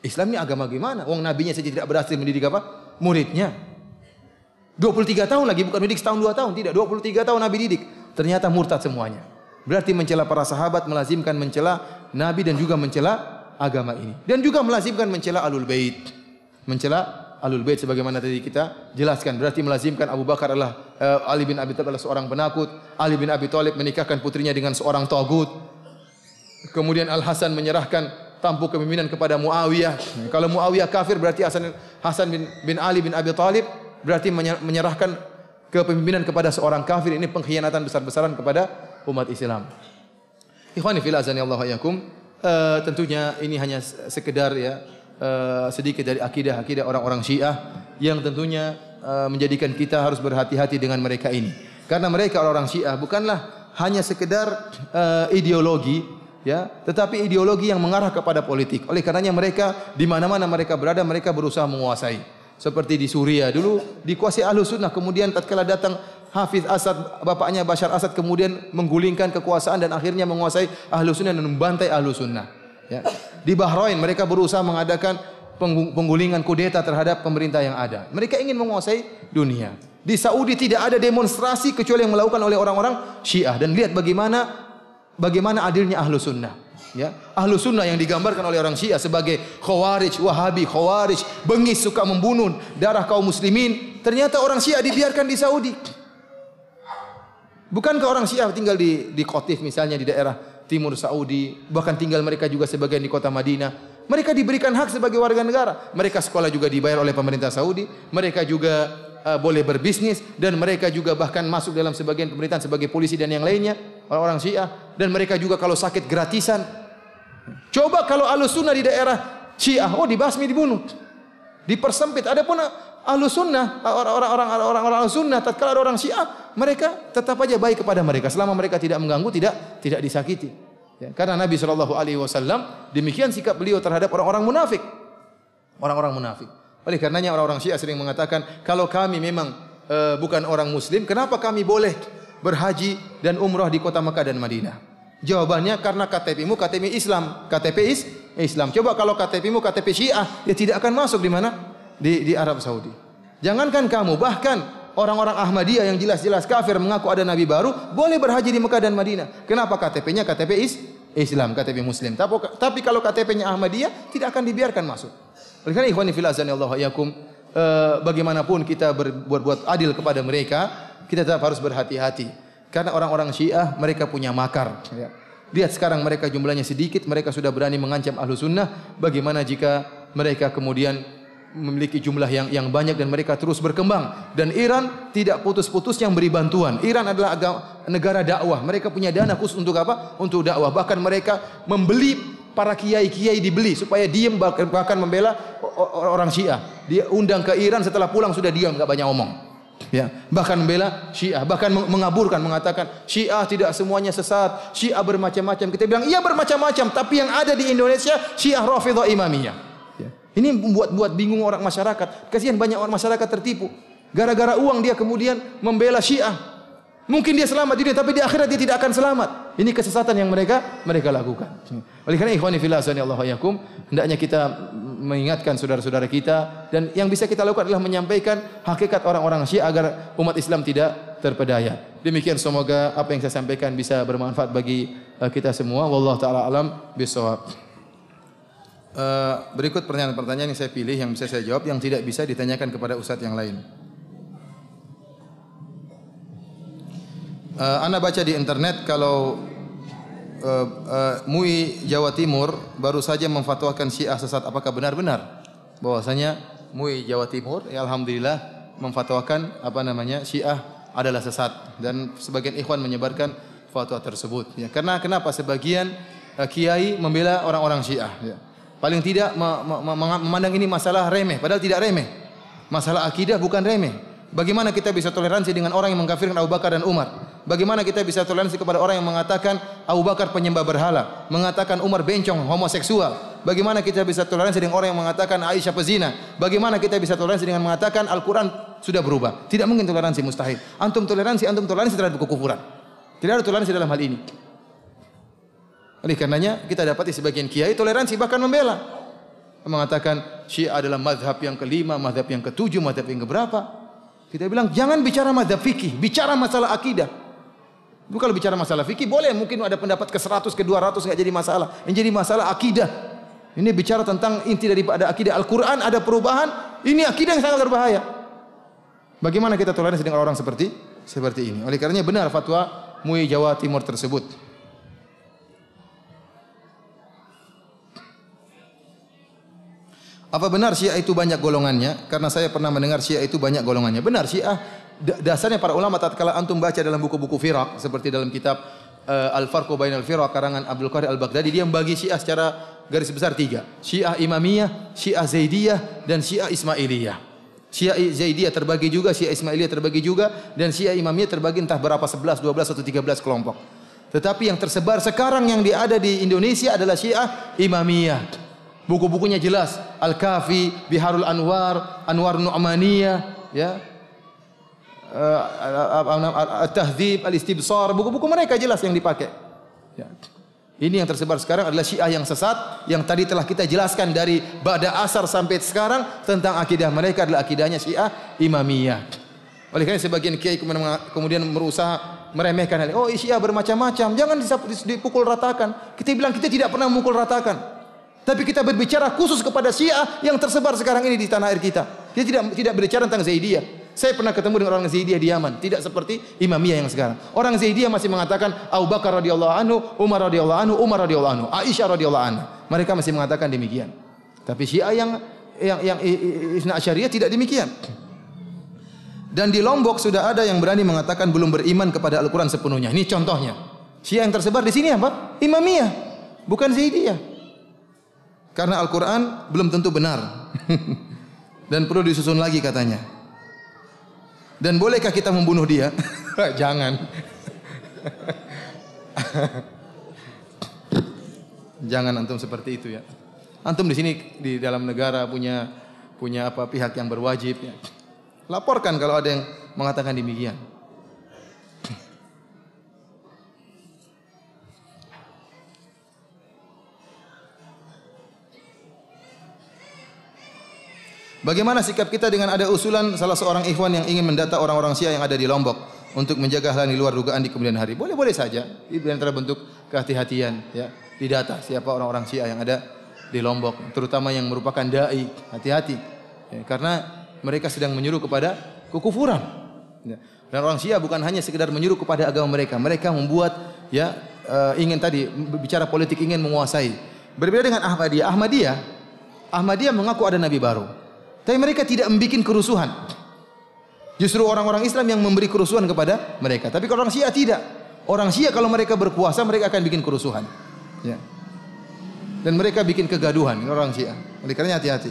Islam ini agama gimana? Wong nabinya saja tidak berhasil mendidik apa? Muridnya. 23 tahun lagi, bukan mendidik setahun 2 tahun, tidak, 23 tahun Nabi didik. Ternyata murtad semuanya. Berarti mencela para sahabat melazimkan mencela Nabi dan juga mencela agama ini. Dan juga melazimkan mencela Ahlul Bait. Mencela Ahlul Bait sebagaimana tadi kita jelaskan. Berarti melazimkan Abu Bakar adalah Ali bin Abi Thalib adalah seorang penakut. Ali bin Abi Thalib menikahkan putrinya dengan seorang tagut. Kemudian Al-Hasan menyerahkan tampuk kepemimpinan kepada Muawiyah. Kalau Muawiyah kafir, berarti Hasan bin Ali bin Abi Thalib berarti menyerahkan kepemimpinan kepada seorang kafir. Ini pengkhianatan besar-besaran kepada umat Islam. Ikhwani fillah azani Allah yakum. Tentunya ini hanya sekedar sedikit dari akidah orang-orang Syiah yang tentunya menjadikan kita harus berhati-hati dengan mereka ini. Karena mereka orang-orang Syiah bukanlah hanya sekedar ideologi, ya, tetapi ideologi yang mengarah kepada politik. Oleh karenanya mereka di mana-mana mereka berada, mereka berusaha menguasai. Seperti di Suriah dulu dikuasai Ahlus Sunnah, kemudian tatkala datang Hafiz Asad, bapaknya Bashar Asad, kemudian menggulingkan kekuasaan dan akhirnya menguasai Ahlus Sunnah dan membantai Ahlus Sunnah. Ya. Di Bahrain mereka berusaha mengadakan penggulingan kudeta terhadap pemerintah yang ada. Mereka ingin menguasai dunia. Di Saudi tidak ada demonstrasi kecuali yang melakukan oleh orang-orang Syiah, dan lihat bagaimana adilnya Ahlus Sunnah. Ya, Ahlus Sunnah yang digambarkan oleh orang Syiah sebagai Khawarij, Wahabi, Khawarij, bengis, suka membunuh darah kaum muslimin, ternyata orang Syiah dibiarkan di Saudi. Bukankah orang Syiah tinggal di Qatif misalnya di daerah timur Saudi, bahkan tinggal mereka juga sebagian di kota Madinah. Mereka diberikan hak sebagai warga negara. Mereka sekolah juga dibayar oleh pemerintah Saudi. Mereka juga boleh berbisnis, dan mereka juga bahkan masuk dalam sebagian pemerintahan sebagai polisi dan yang lainnya, orang-orang Syiah. Dan mereka juga kalau sakit gratisan. Coba kalau Ahlus Sunnah di daerah Syiah, dibasmi, dibunuh, dipersempit. Adapun Ahlus Sunnah, orang-orang Ahlus Sunnah, tatkala ada orang Syiah, mereka tetap aja baik kepada mereka selama mereka tidak mengganggu, tidak disakiti. Ya, karena Nabi SAW demikian sikap beliau terhadap orang-orang munafik. Orang-orang munafik. Oleh karenanya orang-orang Syiah sering mengatakan, kalau kami memang bukan orang Muslim, kenapa kami boleh berhaji dan umrah di kota Makkah dan Madinah? Jawabannya, karena KTP-mu KTP Islam, KTP Islam. Coba kalau KTP-mu KTP Syiah, ya tidak akan masuk di mana? Di Arab Saudi. Jangankan kamu, bahkan orang-orang Ahmadiyah yang jelas-jelas kafir mengaku ada nabi baru, boleh berhaji di Mekah dan Madinah. Kenapa? KTP-nya KTP Islam, KTP Muslim. Tapi kalau KTP-nya Ahmadiyah, tidak akan dibiarkan masuk. Oleh karena ikhwani fillah azanillahu wa iyyakum, bagaimanapun kita berbuat adil kepada mereka, kita tetap harus berhati-hati. Karena orang-orang Syiah mereka punya makar. Ya. Lihat sekarang mereka jumlahnya sedikit, mereka sudah berani mengancam Ahlus Sunnah. Bagaimana jika mereka kemudian memiliki jumlah yang banyak dan mereka terus berkembang? Dan Iran tidak putus-putus yang beri bantuan. Iran adalah negara dakwah. Mereka punya dana khusus untuk apa? Untuk dakwah. Bahkan mereka membeli para kiai-kiai, dibeli supaya diam, bahkan membela orang Syiah. Dia undang ke Iran, setelah pulang sudah diam, enggak banyak omong. Ya, bahkan membela Syiah, bahkan mengaburkan, mengatakan Syiah tidak semuanya sesat, Syiah bermacam-macam. Kita bilang iya bermacam-macam, tapi yang ada di Indonesia Syiah Rafidhah Imamiyah. Ya. Ini membuat bingung orang masyarakat. Kasihan banyak orang masyarakat tertipu. Gara-gara uang dia kemudian membela Syiah. Mungkin dia selamat di dunia, tapi di akhirat dia tidak akan selamat. Ini kesesatan yang mereka lakukan. Oleh karena ikhwani fillah sanallahu alaikum, hendaknya kita mengingatkan saudara-saudara kita, dan yang bisa kita lakukan adalah menyampaikan hakikat orang-orang Syiah agar umat Islam tidak terpedaya. Demikian, semoga apa yang saya sampaikan bisa bermanfaat bagi kita semua. Wallahu taala alam bisawab. Berikut pertanyaan-pertanyaan yang saya pilih yang bisa saya jawab, yang tidak bisa ditanyakan kepada ustadz yang lain. Anda baca di internet kalau MUI Jawa Timur baru saja memfatwakan Syiah sesat. Apakah benar-benar bahwasanya MUI Jawa Timur, ya alhamdulillah, memfatwakan Syiah adalah sesat, dan sebagian ikhwan menyebarkan fatwa tersebut. Ya, karena kenapa sebagian kiai membela orang-orang Syiah? Ya. Paling tidak memandang ini masalah remeh, padahal tidak remeh. Masalah akidah bukan remeh. Bagaimana kita bisa toleransi dengan orang yang mengkafirkan Abu Bakar dan Umar? Bagaimana kita bisa toleransi kepada orang yang mengatakan Abu Bakar penyembah berhala, mengatakan Umar bencong, homoseksual? Bagaimana kita bisa toleransi dengan orang yang mengatakan Aisyah pezina? Bagaimana kita bisa toleransi dengan mengatakan Al-Quran sudah berubah? Tidak mungkin toleransi, mustahil. Antum toleransi terhadap kekufuran. Tidak ada toleransi dalam hal ini. Oleh karenanya kita dapati sebagian kiai toleransi, bahkan membela, mengatakan Syiah adalah mazhab yang kelima, mazhab yang ketujuh, mazhab yang keberapa. Kita bilang jangan bicara mazhab fikih, bicara masalah akidah. Kalau bicara masalah fikih boleh, mungkin ada pendapat ke-100, ke-200 enggak jadi masalah. Yang jadi masalah akidah. Ini bicara tentang inti daripada akidah. Al-Qur'an ada perubahan, ini akidah yang sangat berbahaya. Bagaimana kita toleransi dengan orang seperti ini? Oleh karenanya benar fatwa MUI Jawa Timur tersebut. Apa benar Syiah itu banyak golongannya? Karena saya pernah mendengar Syiah itu banyak golongannya. Benar, Syiah dasarnya para ulama tatkala antum baca dalam buku-buku firaq seperti dalam kitab Al-Farqu Bainal Firaq karangan Abdul Qadir Al-Baghdadi, dia membagi Syiah secara garis besar 3. Syiah Imamiyah, Syiah Zaidiyah, dan Syiah Ismailiyah. Syiah Zaidiyah terbagi juga, Syiah Ismailiyah terbagi juga, dan Syiah Imamiyah terbagi entah berapa, 11, 12 atau 13 kelompok. Tetapi yang tersebar sekarang yang ada di Indonesia adalah Syiah Imamiyah. Buku-bukunya jelas, Al-Kafi, Biharul Anwar, Anwar Nu'maniyah, ya. At-Tahdzib, Al-Istibsar, buku-buku mereka jelas yang dipakai. Ya. Ini yang tersebar sekarang adalah Syiah yang sesat, yang tadi telah kita jelaskan dari Ba'da Asar sampai sekarang tentang akidah mereka adalah akidahnya Syiah Imamiyah. Oleh karena sebagian kiai kemudian berusaha meremehkan hal ini. Oh, Syiah bermacam-macam, jangan dipukul ratakan. Kita bilang kita tidak pernah memukul ratakan. Tapi kita berbicara khusus kepada Syiah yang tersebar sekarang ini di tanah air kita. Kita tidak berbicara tentang Zaidiyah. Saya pernah ketemu dengan orang Zaidiyah di Yaman, tidak seperti Imamiyah yang sekarang. Orang Zaidiyah masih mengatakan Abu Bakar radhiyallahu anhu, Umar radhiyallahu anhu, Umar radhiyallahu anhu, Aisyah radhiyallahu anha. Mereka masih mengatakan demikian. Tapi Syiah yang Isna Asyariyah tidak demikian. Dan di Lombok sudah ada yang berani mengatakan belum beriman kepada Al-Quran sepenuhnya. Ini contohnya. Syiah yang tersebar di sini apa? Imamiyah, bukan Zaidiyah. Karena Al-Quran belum tentu benar. Dan perlu disusun lagi katanya. Dan bolehkah kita membunuh dia? Jangan. Jangan antum seperti itu ya. Antum di sini di dalam negara punya apa pihak yang berwajib ya. Laporkan kalau ada yang mengatakan demikian. Bagaimana sikap kita dengan ada usulan salah seorang ikhwan yang ingin mendata orang-orang Syiah yang ada di Lombok untuk menjaga hal yang di luar dugaan di kemudian hari? Boleh-boleh saja. Ini antara bentuk kehati-hatian ya. Didata siapa orang-orang Syiah yang ada di Lombok, terutama yang merupakan dai. Hati-hati. Ya, karena mereka sedang menyuruh kepada kekufuran. Ya. Dan orang Syiah bukan hanya sekedar menyuruh kepada agama mereka. Mereka membuat ya ingin tadi bicara politik, ingin menguasai. Berbeda dengan Ahmadiyah. Ahmadiyah mengaku ada nabi baru. Tapi mereka tidak membuat kerusuhan. Justru orang-orang Islam yang memberi kerusuhan kepada mereka. Tapi kalau orang Syiah tidak. Orang Syiah kalau mereka berkuasa mereka akan bikin kerusuhan. Ya. Dan mereka bikin kegaduhan. Ini orang Syiah. Oleh karena hati-hati.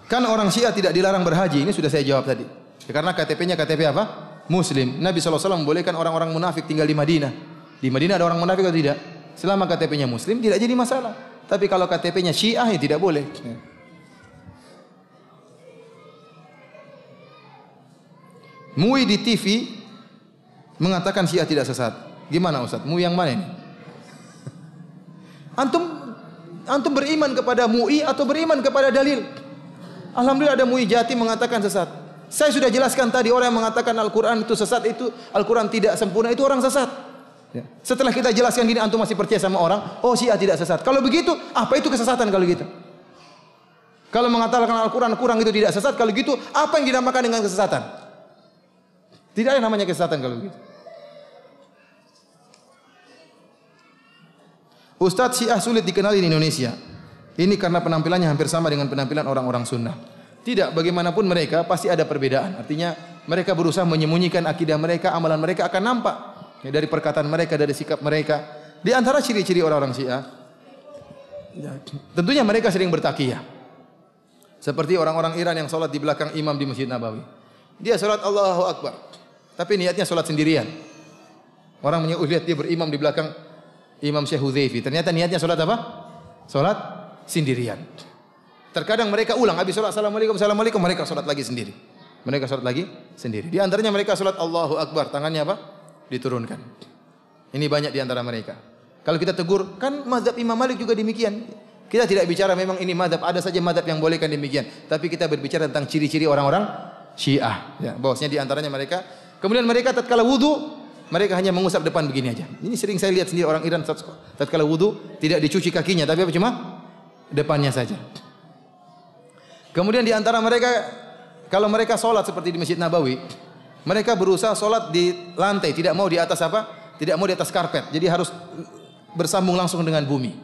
Kan orang Syiah tidak dilarang berhaji. Ini sudah saya jawab tadi. Ya, karena KTP-nya KTP apa? Muslim. Nabi SAW membolehkan orang-orang munafik tinggal di Madinah. Di Madinah ada orang munafik atau tidak? Selama KTP-nya Muslim tidak jadi masalah. Tapi kalau KTP-nya Syiah ya tidak boleh. MUI di TV mengatakan Syiah tidak sesat. Gimana Ustaz? MUI yang mana ini? Antum beriman kepada MUI atau beriman kepada dalil? Alhamdulillah ada MUI Jatim mengatakan sesat. Saya sudah jelaskan tadi orang yang mengatakan Al-Quran itu sesat, itu Al-Quran tidak sempurna, itu orang sesat. Ya. Setelah kita jelaskan gini, antum masih percaya sama orang, oh Syiah tidak sesat. Kalau begitu, apa itu kesesatan kalau gitu? Kalau mengatakan Al-Quran kurang itu tidak sesat, kalau gitu, apa yang dinamakan dengan kesesatan? Tidak ada namanya kesesatan kalau begitu. Ustadz, Syiah sulit dikenali di Indonesia. Ini karena penampilannya hampir sama dengan penampilan orang-orang sunnah. Tidak, bagaimanapun mereka pasti ada perbedaan. Artinya mereka berusaha menyembunyikan akidah mereka, amalan mereka akan nampak. Ya, dari perkataan mereka, dari sikap mereka. Di antara ciri-ciri orang-orang Syiah, ya, tentunya mereka sering bertakiyah. Seperti orang-orang Iran yang sholat di belakang imam di Masjid Nabawi. Dia sholat Allahu Akbar, tapi niatnya sholat sendirian. Orang lihat dia berimam di belakang Imam Syekh Hudzaifi. Ternyata niatnya sholat apa? Sholat sendirian. Terkadang mereka ulang, habis sholat Assalamualaikum, Assalamualaikum, mereka sholat lagi sendiri. Mereka sholat lagi sendiri. Di antaranya mereka sholat Allahu Akbar, tangannya apa? Diturunkan. Ini banyak di antara mereka. Kalau kita tegur, kan mazhab Imam Malik juga demikian. Kita tidak bicara memang ini mazhab, ada saja mazhab yang bolehkan demikian. Tapi kita berbicara tentang ciri-ciri orang-orang Syiah. Ya, bahwasanya di antaranya mereka, kemudian mereka tatkala wudu, mereka hanya mengusap depan begini aja. Ini sering saya lihat sendiri orang Iran tatkala wudu tidak dicuci kakinya, tapi apa cuma depannya saja. Kemudian di antara mereka, kalau mereka sholat seperti di Masjid Nabawi, mereka berusaha sholat di lantai, tidak mau di atas apa? Tidak mau di atas karpet. Jadi harus bersambung langsung dengan bumi.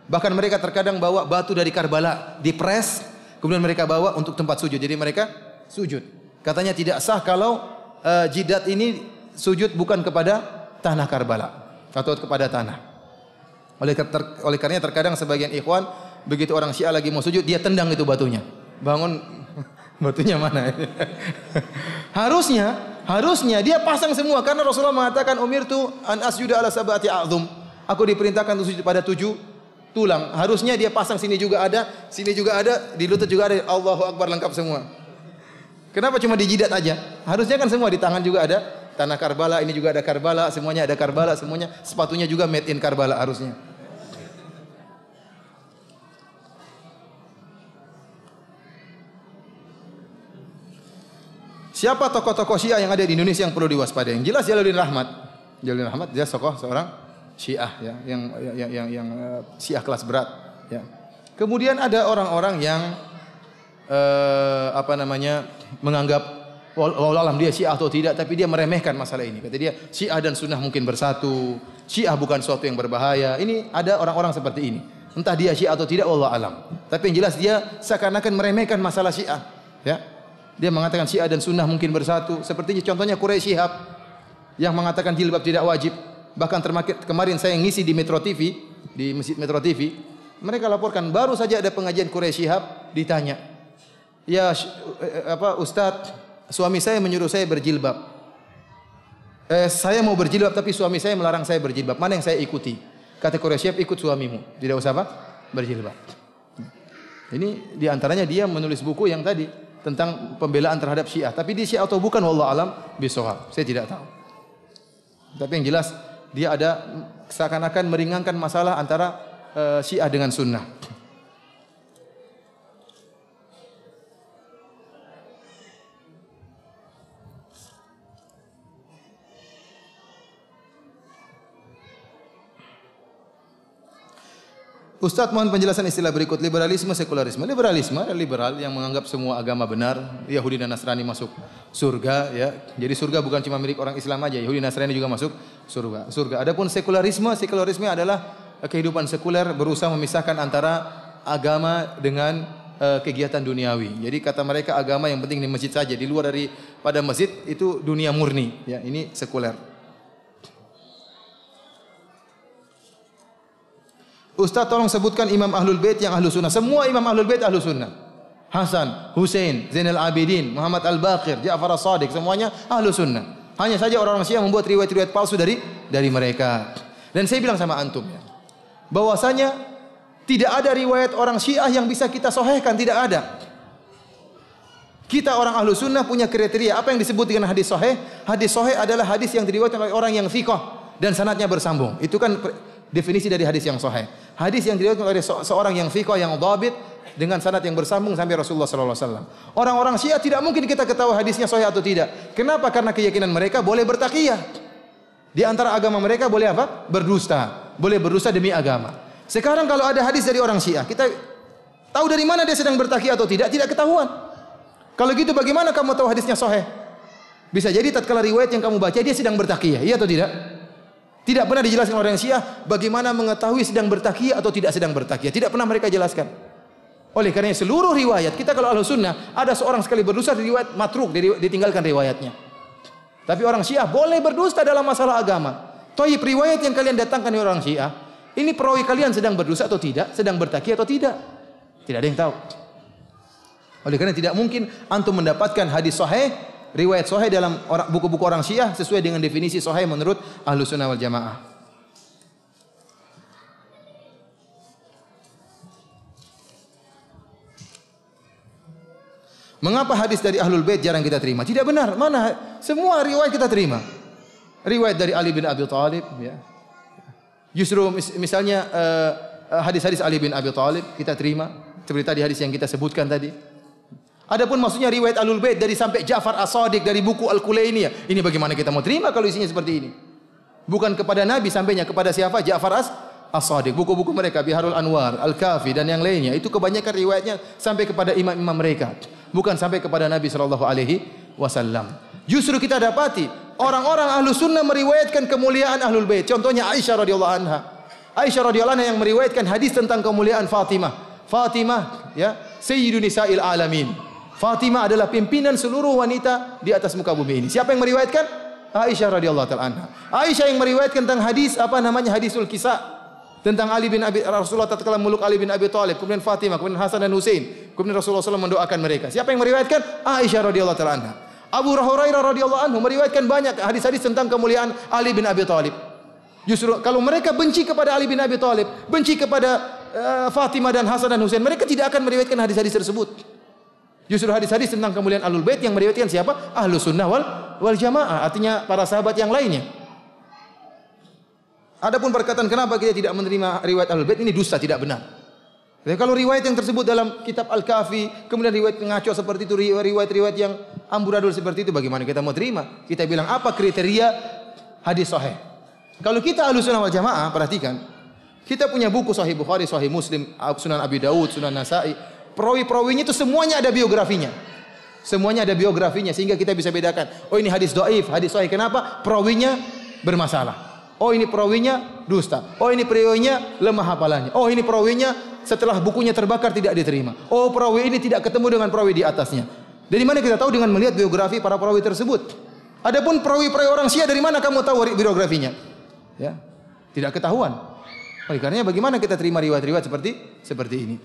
Bahkan mereka terkadang bawa batu dari Karbala, dipres, kemudian mereka bawa untuk tempat sujud. Jadi mereka sujud. Katanya tidak sah kalau jidat ini sujud bukan kepada tanah Karbala atau kepada tanah. Oleh karenanya terkadang sebagian ikhwan begitu orang Syiah lagi mau sujud, dia tendang itu batunya. Bangun, batunya mana? Harusnya Harusnya dia pasang semua karena Rasulullah mengatakan umirtu an asjuda ala sab'ati a'zum. Aku diperintahkan untuk sujud pada 7 tulang. Harusnya dia pasang sini juga ada, di lutut juga ada. Allahu Akbar, lengkap semua. Kenapa cuma di jidat aja? Harusnya kan semua di tangan juga ada. Tanah Karbala, ini juga ada Karbala, semuanya ada Karbala, semuanya. Sepatunya juga made in Karbala harusnya. Siapa tokoh-tokoh Syiah yang ada di Indonesia yang perlu diwaspadai? Yang jelas Jalaluddin Rahmat. Jalaluddin Rahmat dia tokoh seorang Syiah ya, yang Syiah kelas berat ya. Kemudian ada orang-orang yang menganggap wallahu alam dia Syiah atau tidak, tapi dia meremehkan masalah ini. Kata dia Syiah dan Sunnah mungkin bersatu. Syiah bukan suatu yang berbahaya. Ini ada orang-orang seperti ini. Entah dia Syiah atau tidak wallahu alam. Tapi yang jelas dia seakan-akan meremehkan masalah Syiah ya. Dia mengatakan Syiah dan Sunnah mungkin bersatu. Seperti contohnya Quraisy Shihab yang mengatakan jilbab tidak wajib. Bahkan kemarin saya ngisi di Metro TV, di Masjid Metro TV, mereka laporkan baru saja ada pengajian Quraisy Shihab, ditanya, ya Ustadz, suami saya menyuruh saya berjilbab. Saya mau berjilbab tapi suami saya melarang saya berjilbab. Mana yang saya ikuti? Kata Quraisy Shihab, ikut suamimu, tidak usah berjilbab. Ini diantaranya dia menulis buku yang tadi tentang pembelaan terhadap Syiah. Tapi dia Syiah atau bukan, wallahu alam bishawab. Saya tidak tahu. Tapi yang jelas dia ada seakan-akan meringankan masalah antara Syiah dengan Sunnah. Ustaz, mohon penjelasan istilah berikut, liberalisme, sekularisme. Liberalisme adalah liberal yang menganggap semua agama benar. Yahudi dan Nasrani masuk surga ya. Jadi surga bukan cuma milik orang Islam aja, Yahudi dan Nasrani juga masuk surga. Adapun sekularisme adalah kehidupan sekuler, berusaha memisahkan antara agama dengan kegiatan duniawi. Jadi kata mereka agama yang penting di masjid saja, di luar daripada masjid itu dunia murni ya. Ini sekuler. Ustaz, tolong sebutkan imam ahlul bait yang ahlu sunnah. Semua imam ahlul bait ahlu sunnah. Hasan, Husain, Zainal Abidin, Muhammad Al-Baqir, Ja'far As-Shadiq, semuanya ahlu sunnah. Hanya saja orang-orang Syiah membuat riwayat-riwayat palsu dari mereka. Dan saya bilang sama antum ya, bahwasanya tidak ada riwayat orang Syiah yang bisa kita sahihkan, tidak ada. Kita orang ahlu sunnah punya kriteria. Apa yang disebut dengan hadis sahih? Hadis sahih adalah hadis yang diriwayatkan oleh orang yang thiqah dan sanadnya bersambung. Itu kan definisi dari hadis yang sahih. Hadis yang diriwayatkan oleh seorang yang thiqah, yang dhabit dengan sanad yang bersambung sampai Rasulullah sallallahu alaihi wasallam. Orang-orang Syiah tidak mungkin kita ketahui hadisnya sahih atau tidak. Kenapa? Karena keyakinan mereka boleh bertakiyah. Di antara agama mereka boleh apa? Berdusta. Boleh berdusta demi agama. Sekarang kalau ada hadis dari orang Syiah, kita tahu dari mana dia sedang bertakiyah atau tidak? Tidak ketahuan. Kalau gitu bagaimana kamu tahu hadisnya sahih? Bisa jadi tatkala riwayat yang kamu baca dia sedang bertakiyah, iya atau tidak? Tidak pernah dijelaskan oleh orang Syiah bagaimana mengetahui sedang bertakiyah atau tidak sedang bertakiyah. Tidak pernah mereka jelaskan. Oleh karena seluruh riwayat, kita kalau ahlu sunnah, ada seorang sekali berdusta riwayat matruk, ditinggalkan riwayatnya. Tapi orang Syiah boleh berdusta dalam masalah agama. Thayyib, riwayat yang kalian datangkan dari orang Syiah, ini perawi kalian sedang berdusta atau tidak, sedang bertakiyah atau tidak. Tidak ada yang tahu. Oleh karena tidak mungkin antum mendapatkan hadis sahih, riwayat sahih dalam buku-buku orang Syiah sesuai dengan definisi sahih menurut Ahlus Sunnah wal Jamaah. Mengapa hadis dari Ahlul Bait jarang kita terima? Tidak benar. Mana? Semua riwayat kita terima. Riwayat dari Ali bin Abi Thalib ya. Justru misalnya hadis-hadis Ali bin Abi Thalib kita terima, seperti tadi hadis yang kita sebutkan tadi. Adapun maksudnya riwayat Ahlul Bait dari sampai Ja'far As-Shadiq dari buku Al-Kulainiyah, ini bagaimana kita mau terima kalau isinya seperti ini? Bukan kepada Nabi sampainya, kepada siapa? Ja'far As-Shadiq. Buku-buku mereka Biharul Anwar, Al-Kafi dan yang lainnya, itu kebanyakan riwayatnya sampai kepada imam-imam mereka, bukan sampai kepada Nabi sallallahu alaihi wasallam. Justru kita dapati orang-orang ahlu sunnah meriwayatkan kemuliaan Ahlul Bait. Contohnya Aisyah radhiyallahu anha. Aisyah radhiyallahu anha yang meriwayatkan hadis tentang kemuliaan Fatimah. Fatimah ya, sayyidu nisa'il alamin. Fatimah adalah pimpinan seluruh wanita di atas muka bumi ini. Siapa yang meriwayatkan? Aisyah radhiyallahu taala anha. Aisyah yang meriwayatkan tentang hadis hadisul kisah tentang Rasulullah tatkala meluk Ali bin Abi Thalib, kemudian Fatimah, kemudian Hasan dan Husain, kemudian Rasulullah SAW mendoakan mereka. Siapa yang meriwayatkan? Aisyah radhiyallahu taala anha. Abu Hurairah radhiyallahu anhu meriwayatkan banyak hadis-hadis tentang kemuliaan Ali bin Abi Thalib. Justru kalau mereka benci kepada Ali bin Abi Thalib, benci kepada Fatimah dan Hasan dan Husain, mereka tidak akan meriwayatkan hadis-hadis tersebut. Justru hadis-hadis tentang kemuliaan Ahlul Bait yang meriwayatkan siapa? Ahlus Sunnah wal Jamaah, artinya para sahabat yang lainnya. Adapun perkataan kenapa kita tidak menerima riwayat Ahlul Bait, ini dusta, tidak benar. Jadi kalau riwayat yang tersebut dalam kitab Al-Kafi, kemudian riwayat ngaco seperti itu, riwayat-riwayat yang amburadul seperti itu, bagaimana kita mau terima? Kita bilang apa kriteria hadis sahih? Kalau kita Ahlus Sunnah wal Jamaah, perhatikan. Kita punya buku Sahih Bukhari, Sahih Muslim, Sunan Abi Daud, Sunan Nasa'i. Perawi-perawinya itu semuanya ada biografinya. Semuanya ada biografinya sehingga kita bisa bedakan. Oh ini hadis dhaif, hadis sahih. Kenapa? Perawinya bermasalah. Oh ini perawinya dusta. Oh ini perawinya lemah hafalannya. Oh ini perawinya setelah bukunya terbakar tidak diterima. Oh perawi ini tidak ketemu dengan perawi di atasnya. Dari mana kita tahu? Dengan melihat biografi para perawi tersebut. Adapun perawi-perawi orang Syiah, dari mana kamu tahu biografinya? Ya, tidak ketahuan. Oleh karenanya bagaimana kita terima riwayat-riwayat seperti ini?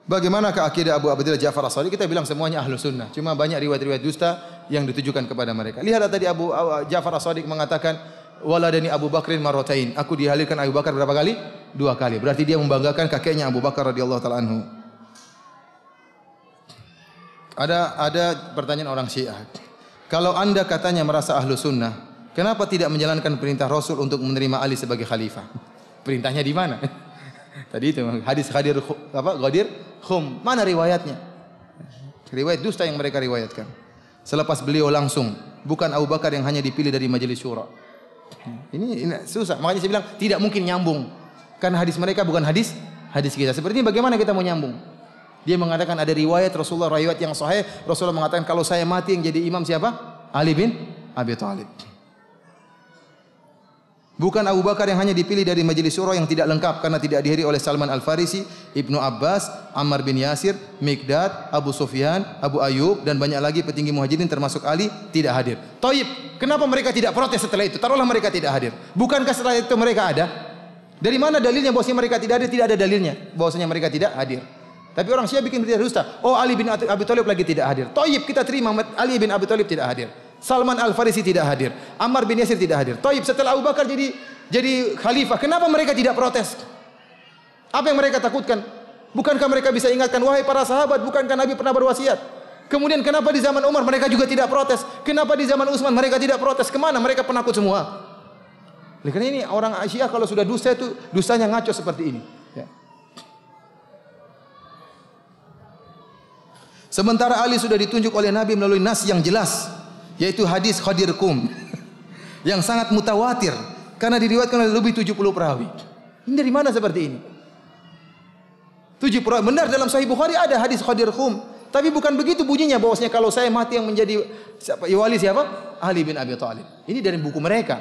Bagaimanakah akidah Abu Abdillah Ja'far As-Shadiq? Kita bilang semuanya ahlu sunnah. Cuma banyak riwayat-riwayat dusta yang ditujukan kepada mereka. Lihatlah tadi Abu Ja'far As-Shadiq mengatakan, waladani Abu Bakrin marratain. Aku dihalirkan Abu Bakar berapa kali? 2 kali. Berarti dia membanggakan kakeknya Abu Bakar radhiyallahu taala anhu. Ada pertanyaan orang Syiah. Kalau Anda katanya merasa ahlu sunnah, kenapa tidak menjalankan perintah Rasul untuk menerima Ali sebagai khalifah? Perintahnya di mana? Tadi itu hadis Ghadir Khum. Mana riwayatnya? Riwayat dusta yang mereka riwayatkan. Selepas beliau langsung, bukan Abu Bakar yang hanya dipilih dari majelis syura. Ini susah. Makanya saya bilang tidak mungkin nyambung. Karena hadis mereka bukan hadis kita. Seperti ini bagaimana kita mau nyambung? Dia mengatakan ada riwayat Rasulullah, riwayat yang sahih. Rasulullah mengatakan kalau saya mati yang jadi imam siapa? Ali bin Abi Thalib. Bukan Abu Bakar yang hanya dipilih dari majelis syura yang tidak lengkap karena tidak dihadiri oleh Salman Al-Farisi, Ibnu Abbas, Ammar bin Yasir, Mikdad, Abu Sufyan, Abu Ayyub dan banyak lagi petinggi muhajirin termasuk Ali tidak hadir. Thayyib, kenapa mereka tidak protes setelah itu? Taruhlah mereka tidak hadir. Bukankah setelah itu mereka ada? Dari mana dalilnya bahwasanya mereka tidak hadir? Tidak ada dalilnya bahwasanya mereka tidak hadir. Tapi orang Syiah bikin berita dusta. Oh Ali bin Abi Thalib lagi tidak hadir. Thayyib, kita terima Ali bin Abi Thalib tidak hadir. Salman Al-Farisi tidak hadir. Ammar bin Yasir tidak hadir. Thayyib, setelah Abu Bakar jadi khalifah, kenapa mereka tidak protes? Apa yang mereka takutkan? Bukankah mereka bisa ingatkan, wahai para sahabat, bukankah Nabi pernah berwasiat? Kemudian kenapa di zaman Umar mereka juga tidak protes? Kenapa di zaman Utsman mereka tidak protes? Kemana? Mereka penakut semua. Karena ini orang Syiah kalau sudah dusta itu dustanya ngaco seperti ini. Ya. Sementara Ali sudah ditunjuk oleh Nabi melalui nas yang jelas, yaitu hadis Ghadir Khum yang sangat mutawatir karena diriwayatkan oleh lebih 70 perawi. Ini dari mana seperti ini? 7 perawi. Benar dalam Sahih Bukhari ada hadis Ghadir Khum, tapi bukan begitu bunyinya bahwasanya kalau saya mati yang menjadi wali siapa? Ali bin Abi Thalib. Ini dari buku mereka.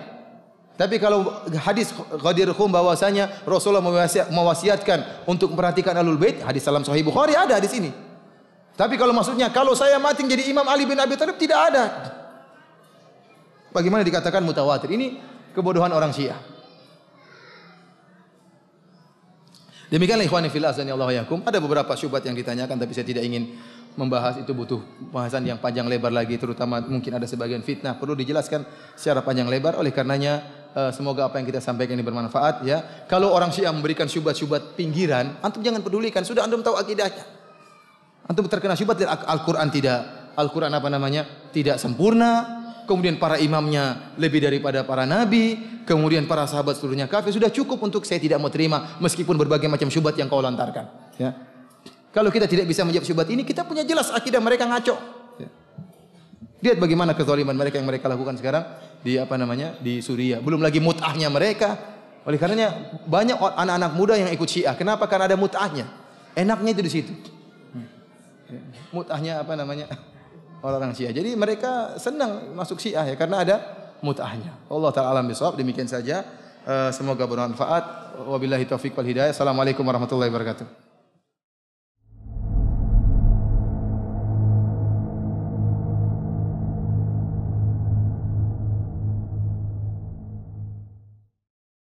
Tapi kalau hadis Ghadir Khum bahwasanya Rasulullah mewasiatkan untuk memperhatikan Ahlul Bait, hadis dalam Sahih Bukhari ada hadis ini. Tapi kalau maksudnya kalau saya mati jadi Imam Ali bin Abi Thalib, tidak ada. Bagaimana dikatakan mutawatir? Ini kebodohan orang Syiah. Demikianlah ikhwani fillah azanillahu yakum. Ada beberapa syubhat yang ditanyakan tapi saya tidak ingin membahas, itu butuh bahasan yang panjang lebar lagi, terutama mungkin ada sebagian fitnah perlu dijelaskan secara panjang lebar. Oleh karenanya semoga apa yang kita sampaikan ini bermanfaat ya. Kalau orang Syiah memberikan syubhat-syubhat pinggiran, antum jangan pedulikan, sudah antum tahu akidahnya. Antum terkena syubhat Al-Qur'an tidak sempurna. Kemudian para imamnya lebih daripada para nabi, kemudian para sahabat seluruhnya kafir. Sudah cukup untuk saya tidak mau terima meskipun berbagai macam syubhat yang kau lontarkan. Ya. Kalau kita tidak bisa menjawab syubhat ini, kita punya jelas akidah mereka ngaco. Ya. Lihat bagaimana kezaliman mereka yang mereka lakukan sekarang di Suriah. Belum lagi mut'ahnya mereka. Oleh karenanya banyak anak-anak muda yang ikut Syiah. Kenapa? Karena ada mut'ahnya. Enaknya itu di situ. Mut'ahnya orang Syiah. Jadi mereka senang masuk Syiah ya karena ada mut'ahnya. Allah taala alam bisawab. Demikian saja. Semoga bermanfaat. Wabillahi taufiq wal hidayah. Assalamualaikum warahmatullahi wabarakatuh.